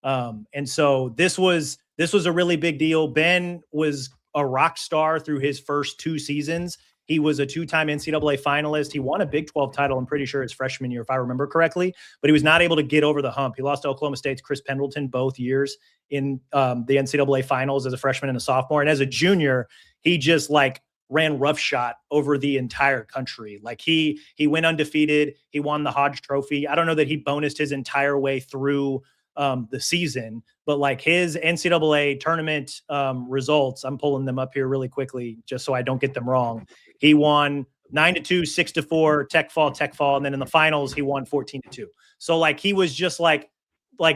And so this was a really big deal. Ben was a rock star through his first two seasons. He was a two-time NCAA finalist. He won a Big 12 title, I'm pretty sure, his freshman year, if I remember correctly, but he was not able to get over the hump. He lost to Oklahoma State's Chris Pendleton both years in the NCAA finals as a freshman and a sophomore. And as a junior, he just ran roughshod over the entire country. He went undefeated. He won the Hodge Trophy. I don't know that he bonused his entire way through the season, but his NCAA tournament results, I'm pulling them up here really quickly just so I don't get them wrong. He won 9-2, 6-4, tech fall. And then in the finals, he won 14-2. So he was just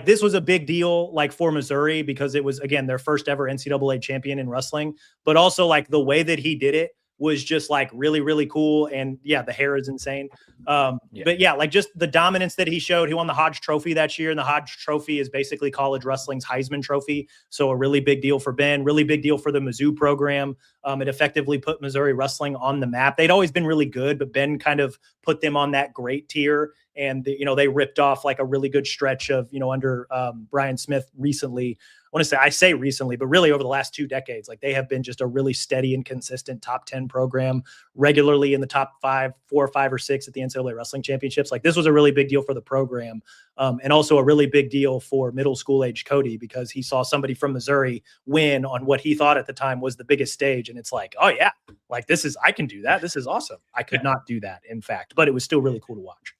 this was a big deal for Missouri because it was, again, their first ever NCAA champion in wrestling, but also the way that he did it was just really, really cool. And yeah, the hair is insane. But yeah, just the dominance that he showed. He won the Hodge Trophy that year, and the Hodge Trophy is basically college wrestling's Heisman Trophy. So a really big deal for Ben, really big deal for the Mizzou program. It effectively put Missouri wrestling on the map. They'd always been really good, but Ben kind of put them on that great tier. And, they ripped off a really good stretch of, under Brian Smith recently. I say recently, but really over the last 2 decades, they have been just a really steady and consistent top 10 program, regularly in the top 4 or 5 or 6 at the NCAA wrestling championships. This was a really big deal for the program. And also a really big deal for middle school age Cody, because he saw somebody from Missouri win on what he thought at the time was the biggest stage. And it's oh yeah, I can do that. This is awesome. I could not do that, in fact, but it was still really cool to watch.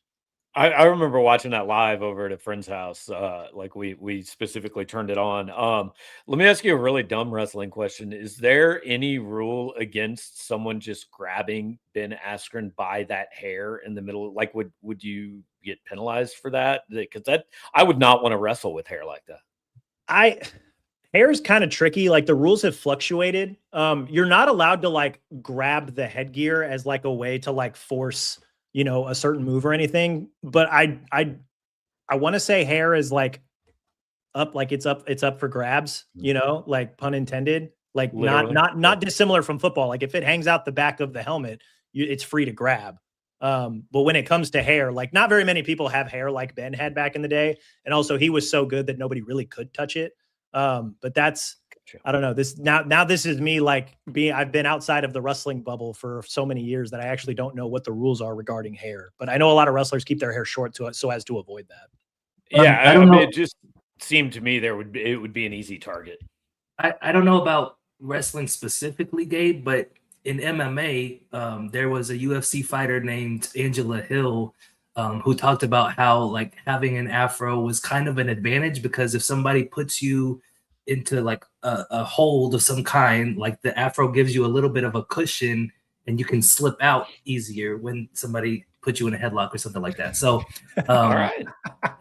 I remember watching that live over at a friend's house. We specifically turned it on. Let me ask you a really dumb wrestling question. Is there any rule against someone just grabbing Ben Askren by that hair in the middle? Would you get penalized for that? Because I would not want to wrestle with hair like that. Hair is kind of tricky. The rules have fluctuated. You're not allowed to grab the headgear as a way to force a certain move or anything, but I want to say hair is up, it's up for grabs, pun intended, not dissimilar from football. If it hangs out the back of the helmet, it's free to grab. But when it comes to hair, not very many people have hair like Ben had back in the day. And also he was so good that nobody really could touch it. But that's, I don't know, this now this is me I've been outside of the wrestling bubble for so many years that I actually don't know what the rules are regarding hair, but I know a lot of wrestlers keep their hair short so as to avoid that. Yeah. I don't know. It just seemed to me it would be an easy target. I don't know about wrestling specifically, Gabe, but in MMA, there was a UFC fighter named Angela Hill, who talked about how having an afro was kind of an advantage, because if somebody puts you into a hold of some kind, the afro gives you a little bit of a cushion and you can slip out easier when somebody puts you in a headlock or something like that. So all right.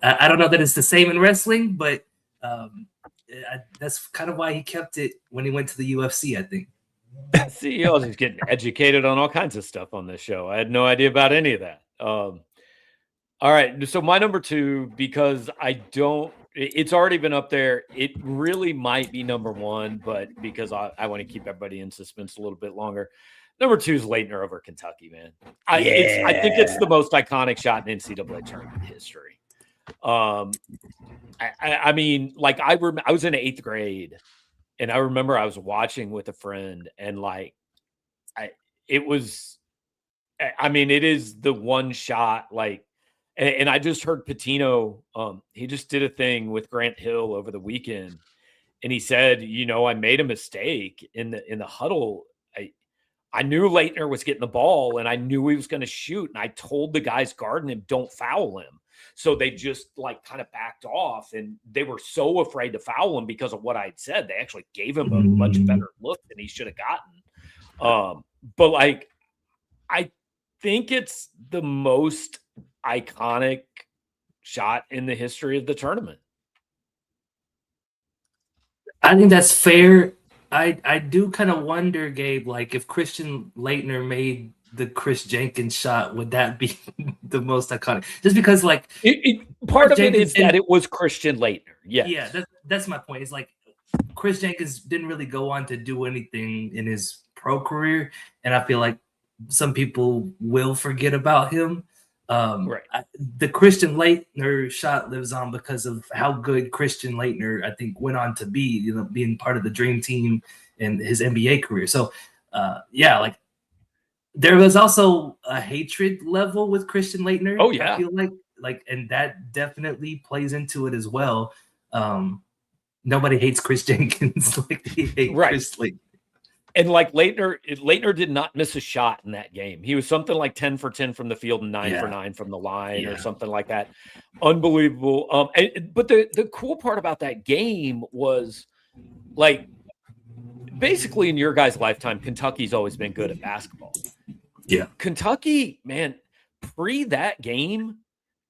I don't know that it's the same in wrestling, but that's kind of why he kept it when he went to the UFC, I think. See, y'all just getting educated on all kinds of stuff on this show. I had no idea about any of that. All right. So my number 2, because it's already been up there. It really might be number 1, but because I want to keep everybody in suspense a little bit longer. Number 2 is Leitner over Kentucky, man. I think it's the most iconic shot in NCAA tournament history. I mean, I was in 8th grade, and I remember I was watching with a friend, and it is the one shot, and I just heard Patino, he just did a thing with Grant Hill over the weekend, and he said, I made a mistake in the huddle. I knew Leitner was getting the ball, and I knew he was going to shoot, and I told the guys guarding him, don't foul him. So they just kind of backed off, and they were so afraid to foul him because of what I'd said. They actually gave him a much better look than he should have gotten. But I think it's the most iconic shot in the history of the tournament. I think that's fair. I do kind of wonder, Gabe, like if Christian Laettner made the Chris Jenkins shot, would that be the most iconic? Just because, like, part of it is that it was Christian Laettner. Yes. Yeah, that's my point. It's like Chris Jenkins didn't really go on to do anything in his pro career, and I feel like some people will forget about him. Right. The Christian Laettner shot lives on because of how good Christian Laettner, I think, went on to be, you know, being part of the dream team in his NBA career. So, yeah, like there was also a hatred level with Christian Laettner. Oh yeah, I feel like, and that definitely plays into it as well. Nobody hates Chris Jenkins like they hate Chris Laettner. And like Laettner did not miss a shot in that game. He was something like 10 for 10 from the field and 9 for 9 from the line or something like that. Unbelievable. But the cool part about that game was, like, basically in your guys' lifetime, Kentucky's always been good at basketball. Yeah. Kentucky, man, pre that game,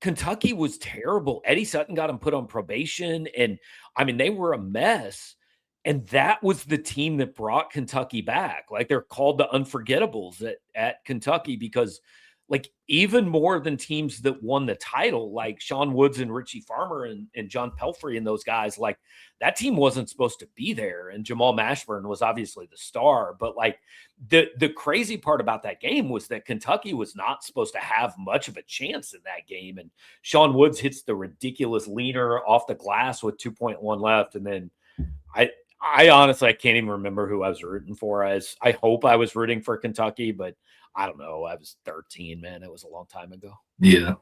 Kentucky was terrible. Eddie Sutton got him put on probation, and I mean, they were a mess. And that was the team that brought Kentucky back. Like, they're called the Unforgettables at Kentucky because, like, even more than teams that won the title, like Sean Woods and Richie Farmer and John Pelfrey and those guys, like, that team wasn't supposed to be there. And Jamal Mashburn was obviously the star. But, like, the crazy part about that game was that Kentucky was not supposed to have much of a chance in that game. And Sean Woods hits the ridiculous leaner off the glass with 2.1 left. And then I honestly, I can't even remember who I was rooting for. I hope I was rooting for Kentucky, but I don't know. I was 13, man. It was a long time ago. Yeah.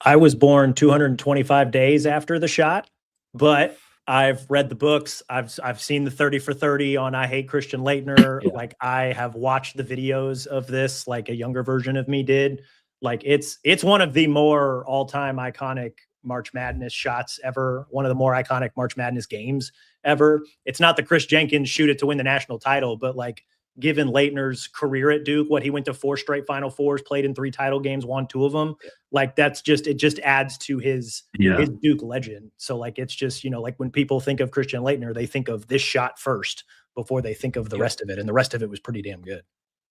I was born 225 days after the shot, but I've read the books. I've seen the 30 for 30 on I Hate Christian Laettner. Yeah. Like, I have watched the videos of this, like a younger version of me did. Like, it's one of the more all-time iconic March Madness shots ever, one of the more iconic March Madness games ever. It's not the Chris Jenkins shoot it to win the national title, but, like, given Laettner's career at Duke, what he went to 4 straight Final Fours, played in 3 title games, won 2 of them. Like, it just adds to his Duke legend. So, like, it's just, you know, like when people think of Christian Laettner, they think of this shot first before they think of the rest of it. And the rest of it was pretty damn good.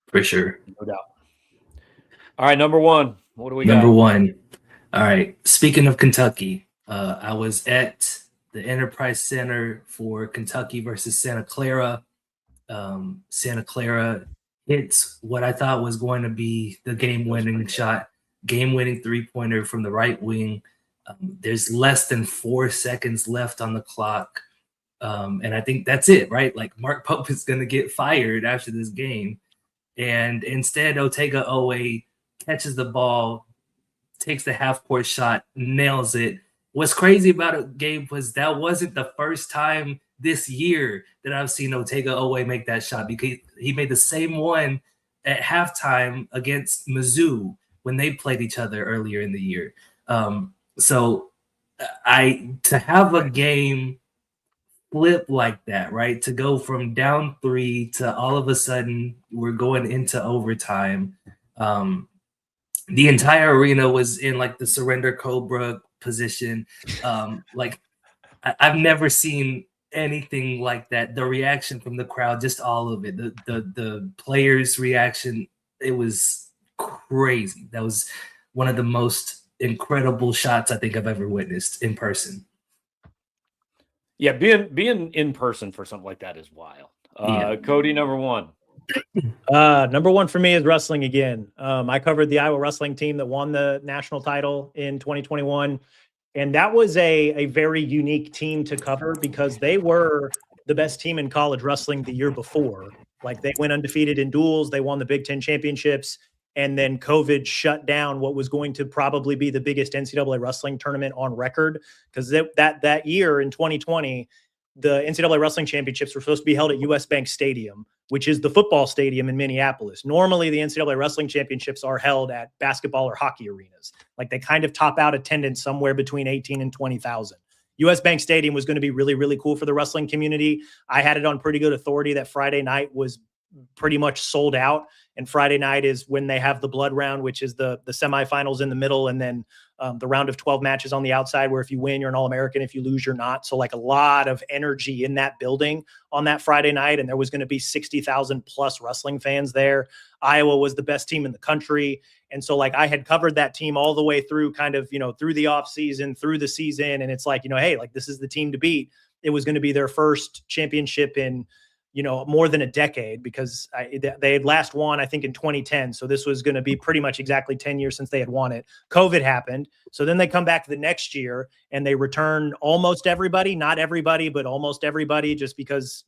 For sure. No doubt. All right. Number 1. What do we got? Number 1. All right. Speaking of Kentucky, I was at the Enterprise Center for Kentucky versus Santa Clara. Santa Clara hits what I thought was going to be the game-winning shot, game-winning three-pointer from the right wing. There's less than 4 seconds left on the clock. And I think that's it, right? Like, Mark Pope is going to get fired after this game. And instead, Otega Owe catches the ball, takes the half-court shot, nails it. What's crazy about it, Gabe, was that wasn't the first time this year that I've seen Otega Owe make that shot, because he made the same one at halftime against Mizzou when they played each other earlier in the year. So to have a game flip like that, right? To go from down 3 to all of a sudden we're going into overtime. The entire arena was in, like, the surrender cobra position. Like, I've never seen anything like that. The reaction from the crowd, just all of it, the players' reaction, it was crazy. That was one of the most incredible shots I think I've ever witnessed in person. Yeah, being in person for something like that is wild. Cody, number 1. Number 1 for me is wrestling again. I covered the Iowa wrestling team that won the national title in 2021. And that was a very unique team to cover because they were the best team in college wrestling the year before. Like, they went undefeated in duels. They won the Big Ten championships. And then COVID shut down what was going to probably be the biggest NCAA wrestling tournament on record. Because that year in 2020, the NCAA wrestling championships were supposed to be held at US Bank Stadium, which is the football stadium in Minneapolis. Normally, the NCAA wrestling championships are held at basketball or hockey arenas. Like, they kind of top out attendance somewhere between 18 and 20,000. US Bank Stadium was going to be really, really cool for the wrestling community. I had it on pretty good authority that Friday night was pretty much sold out. And Friday night is when they have the blood round, which is the semifinals in the middle. And then the round of 12 matches on the outside, where if you win, you're an All-American. If you lose, you're not. So like a lot of energy in that building on that Friday night. And there was going to be 60,000 plus wrestling fans there. Iowa was the best team in the country. And so like I had covered that team all the way through kind of, through the off season, through the season. And it's like, hey, like this is the team to beat. It was going to be their first championship in, more than a decade, because they had last won, I think, in 2010. So this was going to be pretty much exactly 10 years since they had won it. COVID happened. So then they come back the next year and they return almost everybody, not everybody, but almost everybody, just because,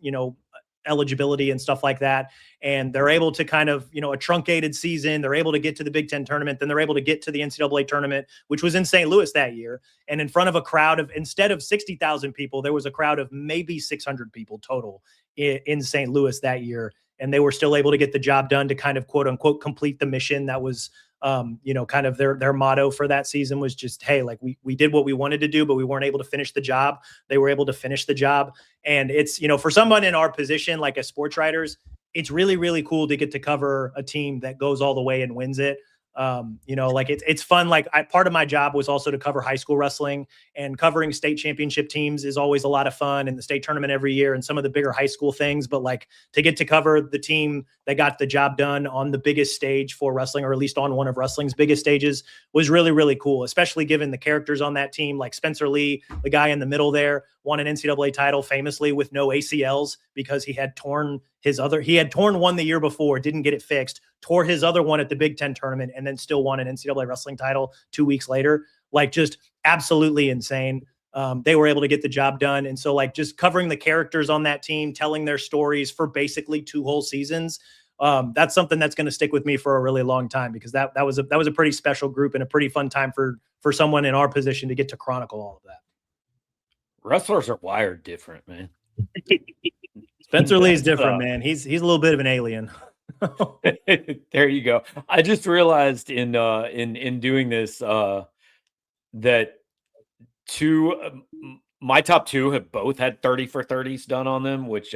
eligibility and stuff like that. And they're able to kind of, a truncated season. They're able to get to the Big Ten tournament. Then they're able to get to the NCAA tournament, which was in St. Louis that year. And in front of a crowd of, instead of 60,000 people, there was a crowd of maybe 600 people total in St. Louis that year. And they were still able to get the job done to kind of quote unquote complete the mission. That was, kind of their motto for that season was just, hey, like we did what we wanted to do, but we weren't able to finish the job. They were able to finish the job. And it's, for someone in our position, like as sports writers, it's really, really cool to get to cover a team that goes all the way and wins it. Like it's fun. Like part of my job was also to cover high school wrestling, and covering state championship teams is always a lot of fun, and the state tournament every year and some of the bigger high school things. But like to get to cover the team that got the job done on the biggest stage for wrestling, or at least on one of wrestling's biggest stages, was really, really cool, especially given the characters on that team. Like Spencer Lee, the guy in the middle there, won an NCAA title famously with no ACLs because he had torn one the year before, didn't get it fixed, tore his other one at the Big Ten tournament, and then still won an NCAA wrestling title 2 weeks later. Like just absolutely insane. They were able to get the job done. And so like just covering the characters on that team, telling their stories for basically 2 whole seasons. That's something that's going to stick with me for a really long time, because that was a pretty special group and a pretty fun time for someone in our position to get to chronicle all of that. Wrestlers are wired different, man. Spencer Lee's different, man. He's a little bit of an alien. There you go. I just realized in doing this that my top 2 have both had 30 for 30s done on them, which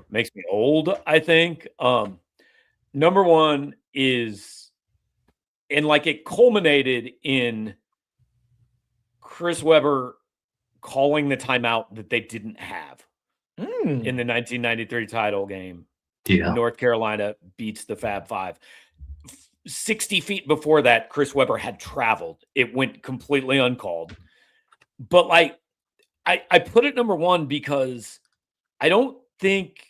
makes me old, I think. Number 1 is, and like it culminated in Chris Webber calling the timeout that they didn't have in the 1993 title game. Yeah. North Carolina beats the Fab Five. 60 feet before that, Chris Webber had traveled. It went completely uncalled. But like, I put it number 1 because I don't think,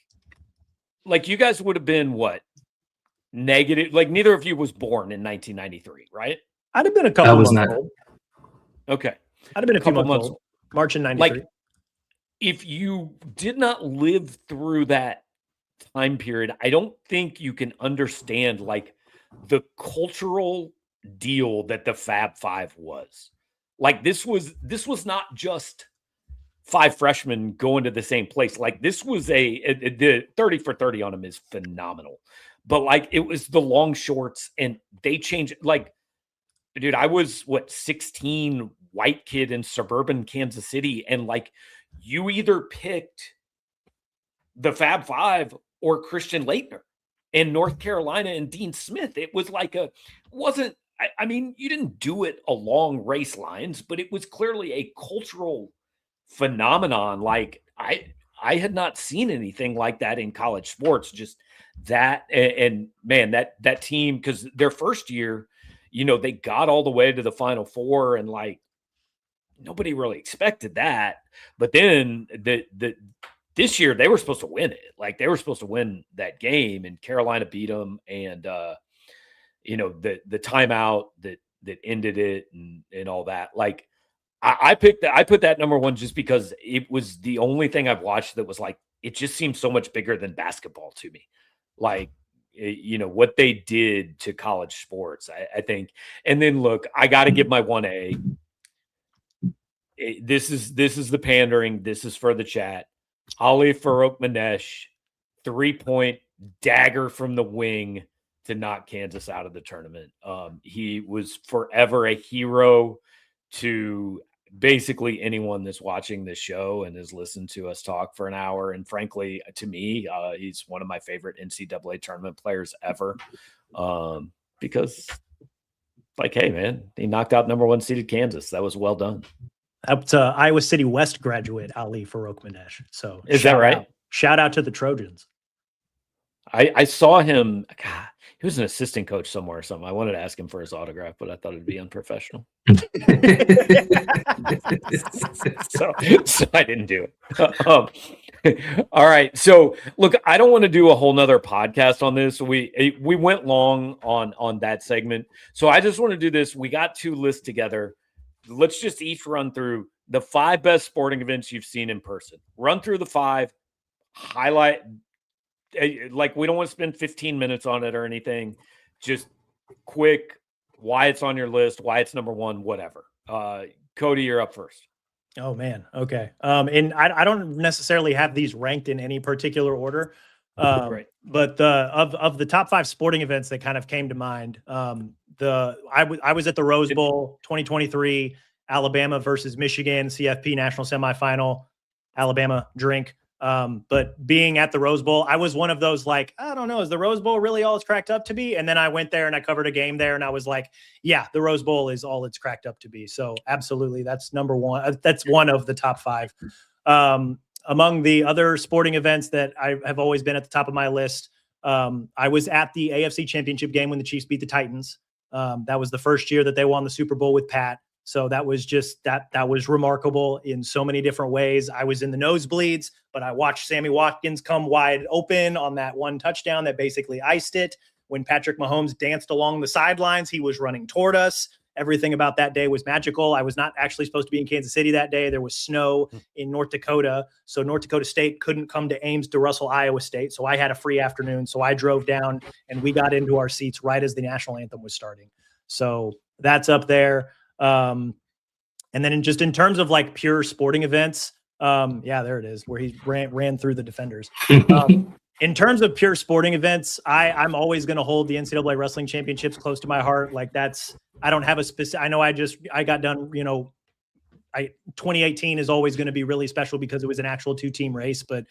like, you guys would have been what? Negative? Like, neither of you was born in 1993, right? I'd have been a couple months old. Okay. I'd have been a few months old. March in 93. Like, if you did not live through that time period, I don't think you can understand like the cultural deal that the Fab Five was. Like this was not just 5 freshmen going to the same place. Like this was the 30 for 30 on them is phenomenal. But like it was the long shorts, and they changed. Like, dude, I was 16, white kid in suburban Kansas City, and like you either picked the Fab Five or Christian Laettner in North Carolina and Dean Smith. It was like I mean, you didn't do it along race lines, but it was clearly a cultural phenomenon. Like I had not seen anything like that in college sports. Just that, and man, that team, because their first year, they got all the way to the Final Four, and like nobody really expected that. But then this year they were supposed to win it. Like they were supposed to win that game, and Carolina beat them. And the timeout that ended it and all that. Like I put that number 1 just because it was the only thing I've watched that was like, it just seems so much bigger than basketball to me. Like, what they did to college sports, I think. And then look, I got to give my 1A. This is the pandering. This is for the chat. Ali Farouk-Manesh, 3-point dagger from the wing to knock Kansas out of the tournament. He was forever a hero to basically anyone that's watching this show and has listened to us talk for an hour. And frankly, to me, he's one of my favorite NCAA tournament players ever. Because like, hey man, he knocked out number 1 seeded Kansas. That was well done. Up to Iowa City West graduate Ali Farouk-Manesh. So is that right? Shout out to the Trojans. I saw him. God, he was an assistant coach somewhere or something. I wanted to ask him for his autograph, but I thought it'd be unprofessional. so I didn't do it. All right. So look, I don't want to do a whole nother podcast on this. We went long on that segment. So I just want to do this. We got 2 lists together. Let's just each run through the 5 best sporting events you've seen in person. Run through the 5, highlight. Like, we don't want to spend 15 minutes on it or anything. Just quick, why it's on your list, why it's number 1, whatever. Cody, you're up first. Oh man. Okay. And I don't necessarily have these ranked in any particular order. Right. But of the top 5 sporting events that kind of came to mind, I was at the Rose Bowl 2023, Alabama versus Michigan, CFP national semifinal, Alabama drink. But being at the Rose Bowl, I was one of those, like, I don't know, is the Rose Bowl really all it's cracked up to be? And then I went there and I covered a game there and I was like, yeah, the Rose Bowl is all it's cracked up to be. So absolutely. That's number 1. That's one of the top 5. Among the other sporting events that I have always been at the top of my list, I was at the AFC Championship game when the Chiefs beat the Titans. That was the first year that they won the Super Bowl with Pat. So that was just that was remarkable in so many different ways. I was in the nosebleeds, but I watched Sammy Watkins come wide open on that one touchdown that basically iced it. When Patrick Mahomes danced along the sidelines, he was running toward us. Everything about that day was magical. I was not actually supposed to be in Kansas City that day. There was snow in North Dakota. So North Dakota State couldn't come to Ames to wrestle Iowa State. So I had a free afternoon. So I drove down and we got into our seats right as the national anthem was starting. So that's up there. And then in terms of like pure sporting events, yeah, there it is where he ran through the defenders. In terms of pure sporting events, I'm always going to hold the NCAA wrestling championships close to my heart. Like I don't have a specific, I know I got done, 2018 is always going to be really special because it was an actual 2-team race, but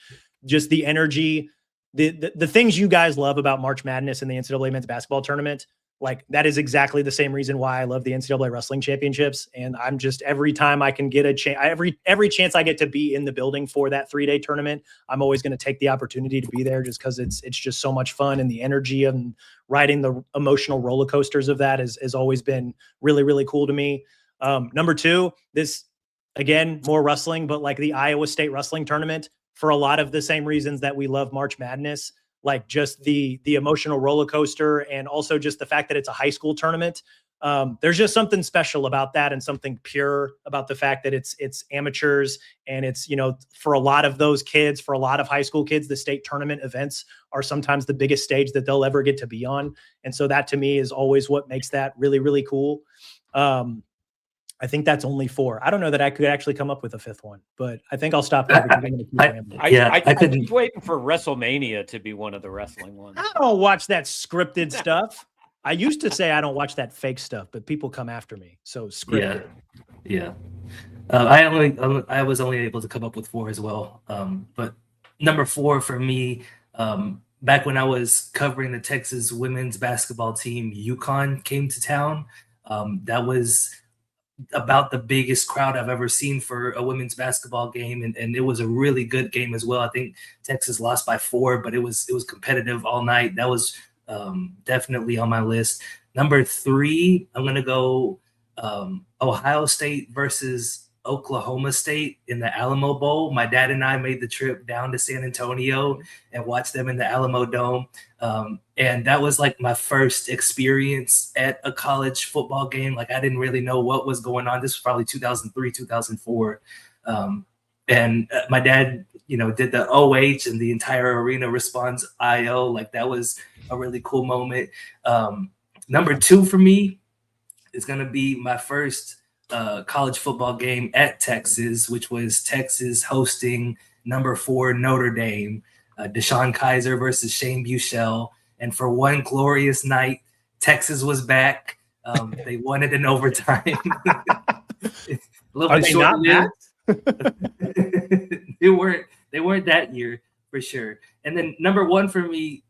just the energy, the things you guys love about March Madness and the NCAA men's basketball tournament, like that is exactly the same reason why I love the NCAA wrestling championships. And I'm just, every time I can get a chance, every chance I get to be in the building for that 3-day tournament, I'm always going to take the opportunity to be there just because it's just so much fun. And the energy and riding the emotional roller coasters of that has always been really, really cool to me. Number 2, this, again, more wrestling, but like the Iowa State wrestling tournament, for a lot of the same reasons that we love March Madness, like just the emotional roller coaster and also just the fact that it's a high school tournament. There's just something special about that and something pure about the fact that it's amateurs and it's, for a lot of those kids, for a lot of high school kids, the state tournament events are sometimes the biggest stage that they'll ever get to be on. And so that to me is always what makes that really, really cool. I think that's only 4. I don't know that I could actually come up with a 5th one, but I think I'll stop there. I keep waiting for WrestleMania to be one of the wrestling ones. I don't watch that scripted stuff. I used to say I don't watch that fake stuff, but people come after me. So scripted. Yeah. I was only able to come up with 4 as well. But number 4 for me, back when I was covering the Texas women's basketball team, UConn came to town. That was about the biggest crowd I've ever seen for a women's basketball game. And it was a really good game as well. I think Texas lost by 4, but it was competitive all night. That was definitely on my list. Number 3, I'm going to go Ohio State versus Oklahoma State in the Alamo Bowl. My dad and I made the trip down to San Antonio and watched them in the Alamo Dome. And that was like my first experience at a college football game. Like I didn't really know what was going on. This was probably 2003, 2004. And my dad, did the OH and the entire arena responds IO. Like that was a really cool moment. Number 2 for me is going to be my first college football game at Texas, which was Texas hosting number 4 Notre Dame, Deshaun Kaiser versus Shane Buechele. And for one glorious night, Texas was back. They won it in overtime. A little bit short-lived. They weren't that year for sure. And then number one for me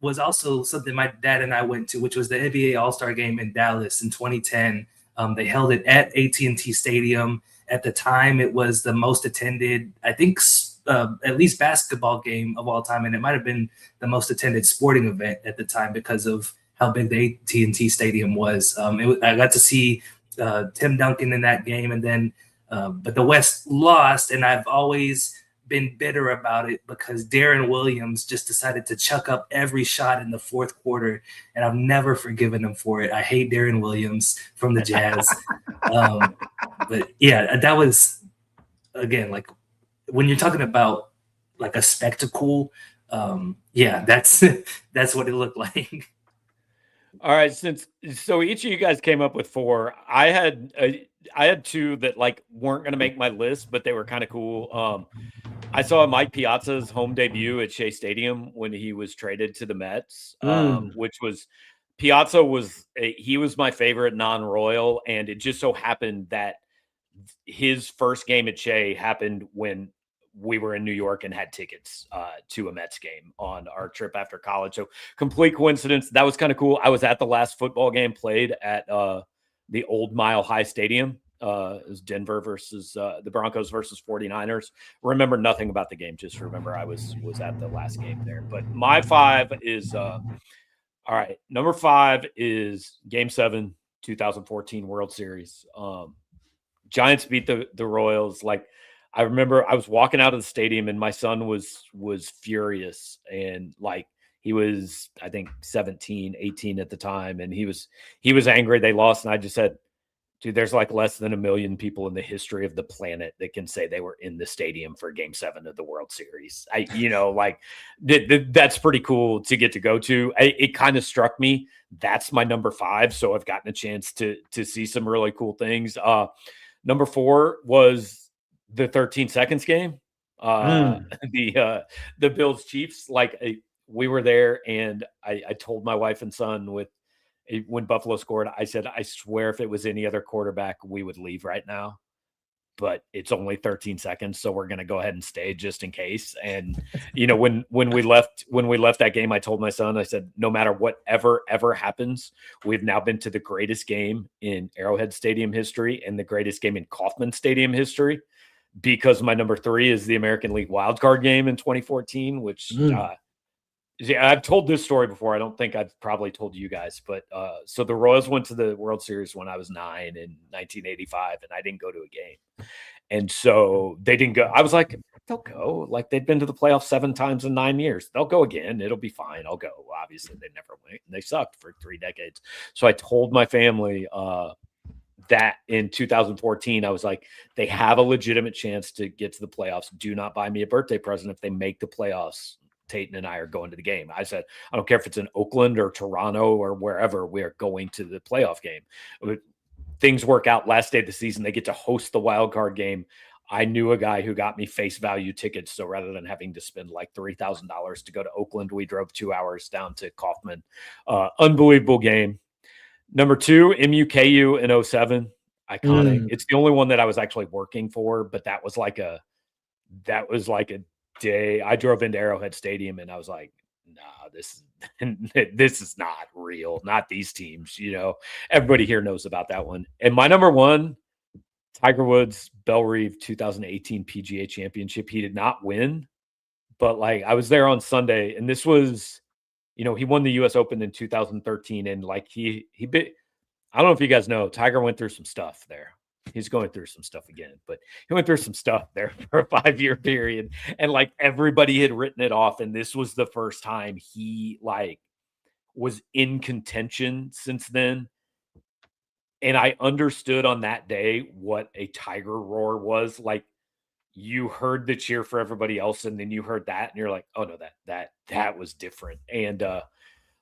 was also something my dad and I went to, which was the NBA All-Star Game in Dallas in 2010. They held it at AT&T Stadium. At the time, it was the most attended, I think, at least basketball game of all time, and it might have been the most attended sporting event at the time because of how big the AT&T Stadium was. I got to see Tim Duncan in that game, and then but the West lost, and I've always been bitter about it because Darren Williams just decided to chuck up every shot in the fourth quarter, and I've never forgiven him for it. I hate Darren Williams from the Jazz. But yeah, that was, again, like when you're talking about like a spectacle, yeah, that's what it looked like. All right, so each of you guys came up with 4. I had 2 that like weren't going to make my list, but they were kind of cool. I saw Mike Piazza's home debut at Shea Stadium when he was traded to the Mets, which was Piazza was my favorite non-Royal, and it just so happened that his first game at Shea happened when we were in New York and had tickets to a Mets game on our trip after college. So complete coincidence. That was kind of cool. I was at the last football game played at the old Mile High Stadium. It was Denver versus the Broncos versus 49ers. Remember nothing about the game. Just remember I was at the last game there. But my 5 is all right. Number 5 is Game 7, 2014 World Series. Giants beat the Royals. Like, I remember I was walking out of the stadium and my son was furious, and like he was, I think 17, 18 at the time. And he was angry they lost. And I just said, dude, there's like less than 1 million people in the history of the planet that can say they were in the stadium for Game 7 of the World Series. That's pretty cool to get to go to. It kind of struck me. That's my number 5. So I've gotten a chance to see some really cool things. Number 4 was the 13 seconds game, the Bills Chiefs. Like we were there, and I told my wife and son when Buffalo scored, I said, I swear if it was any other quarterback, we would leave right now, but it's only 13 seconds. So we're going to go ahead and stay just in case. And, when we left that game, I told my son, I said, no matter whatever ever happens, we've now been to the greatest game in Arrowhead Stadium history and the greatest game in Kauffman Stadium history, because my number 3 is the American League wildcard game in 2014, which I've told this story before. I don't think I've probably told you guys, but so the Royals went to the World Series when I was 9 in 1985, and I didn't go to a game. And so they didn't go. I was like, they'll go. Like, they'd been to the playoffs 7 times in 9 years. They'll go again. It'll be fine. I'll go. Obviously, they never went. And they sucked for 3 decades. So I told my family that in 2014, I was like, they have a legitimate chance to get to the playoffs. Do not buy me a birthday present if they make the playoffs. Tayton and I are going to the game. I said, I don't care if it's in Oakland or Toronto or wherever, we're going to the playoff game. Things work out last day of the season. They get to host the wild card game. I knew a guy who got me face value tickets. So rather than having to spend like $3,000 to go to Oakland, we drove 2 hours down to Kauffman. Unbelievable game. Number 2, MUKU in 07. Iconic. It's the only one that I was actually working for, but that was like a day. I drove into Arrowhead Stadium and I was like, nah, this is not real. Not these teams, everybody here knows about that one. And my number 1, Tiger Woods, Bellerive 2018 PGA Championship. He did not win, but like I was there on Sunday, and this was, he won the US Open in 2013. And like I don't know if you guys know, Tiger went through some stuff there. He's going through some stuff again, but he went through some stuff there for a 5-year period, and like everybody had written it off. And this was the first time he like was in contention since then. And I understood on that day what a Tiger roar was. Like, you heard the cheer for everybody else, and then you heard that, and you're like, oh no, that was different. And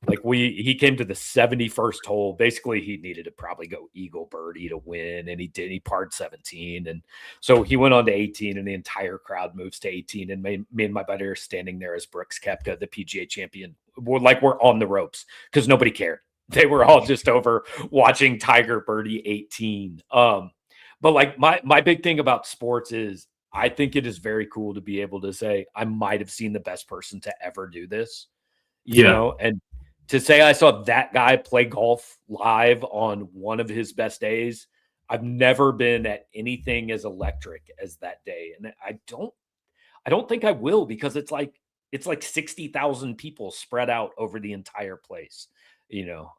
like he came to the 71st hole. Basically, he needed to probably go eagle birdie to win, and he did. He parred 17, and so he went on to 18, and the entire crowd moves to 18. And me and my buddy are standing there as Brooks Koepka, the PGA champion. We're on the ropes because nobody cared. They were all just over watching Tiger birdie 18. But like my big thing about sports is I think it is very cool to be able to say I might have seen the best person to ever do this, you know, and to say I saw that guy play golf live on one of his best days. I've never been at anything as electric as that day. And I don't think I will, because it's like 60,000 people spread out over the entire place, you know.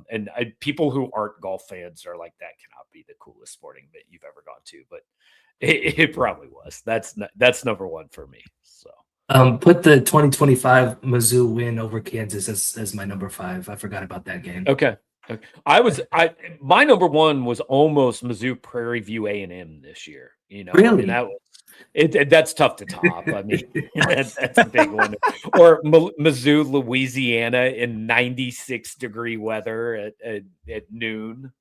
And people who aren't golf fans are like, that cannot be the coolest sporting event you've ever gone to, but it probably was. That's number one for me. So put the 2025 Mizzou win over Kansas as my number 5. I forgot about that game. Okay. My number 1 was almost Mizzou Prairie View A&M this year. You know, really, I mean, that's tough to top. I mean, that's a big one. Or Mizzou, Louisiana, in 96-degree weather at noon.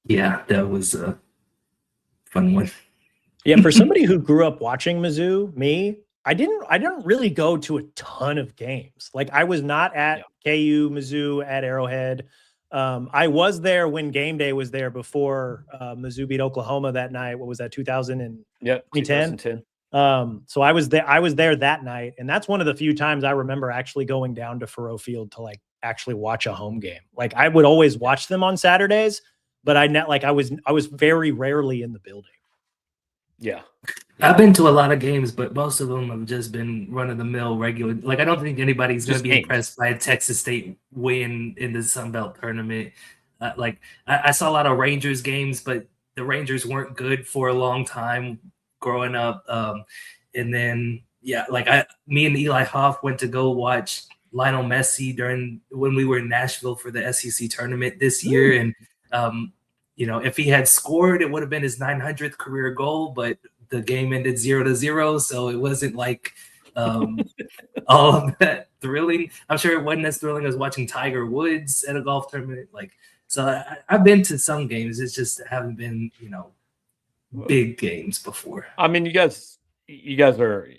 Yeah, that was a fun one. Yeah, for somebody who grew up watching Mizzou, I didn't really go to a ton of games. Like, I was not at KU, Mizzou, at Arrowhead. I was there when game day was there before Mizzou beat Oklahoma that night. What was that, 2010? 2010. So I was there that night, and that's one of the few times I remember actually going down to Faurot Field to like actually watch a home game. Like, I would always watch them on Saturdays, but I was very rarely in the building. Yeah. I've been to a lot of games, but most of them have just been run-of-the-mill regular. Like, I don't think anybody's going to be impressed by a Texas State win in the Sun Belt tournament. I saw a lot of Rangers games, but the Rangers weren't good for a long time growing up. And then, me and Eli Hoff went to go watch Lionel Messi when we were in Nashville for the SEC tournament this year. And, if he had scored, it would have been his 900th career goal, but the game ended 0-0. So it wasn't like all of that thrilling. I'm sure it wasn't as thrilling as watching Tiger Woods at a golf tournament. So I've been to some games. It's just haven't been, big games before. I mean, you guys are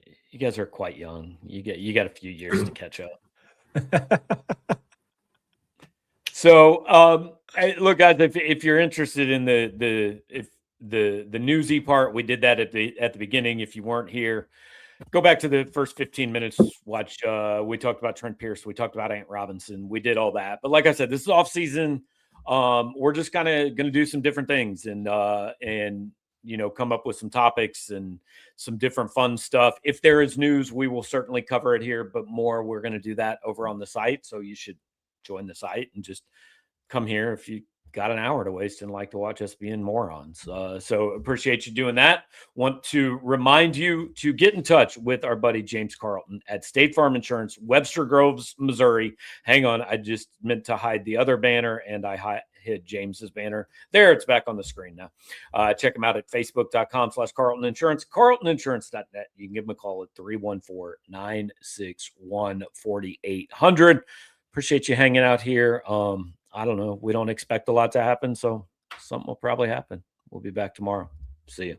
quite young. You got a few years to catch up. So, look, guys, if you're interested in the newsy part, we did that at the beginning. If you weren't here, go back to the first 15 minutes. Watch. We talked about Trent Pierce. We talked about Ant Robinson. We did all that. But like I said, this is off season. We're just kind of going to do some different things and come up with some topics and some different fun stuff. If there is news, we will certainly cover it here. But more, we're going to do that over on the site. So you should join the site and just come here if you got an hour to waste and like to watch us being morons. So appreciate you doing that. Want to remind you to get in touch with our buddy James Carlton at State Farm Insurance, Webster Groves, Missouri. Hang on, I just meant to hide the other banner and I hid James's banner. There, it's back on the screen now. Check him out at facebook.com/Carlton Insurance, carltoninsurance.net. You can give him a call at 314-961-4800. Appreciate you hanging out here. I don't know. We don't expect a lot to happen, so something will probably happen. We'll be back tomorrow. See you.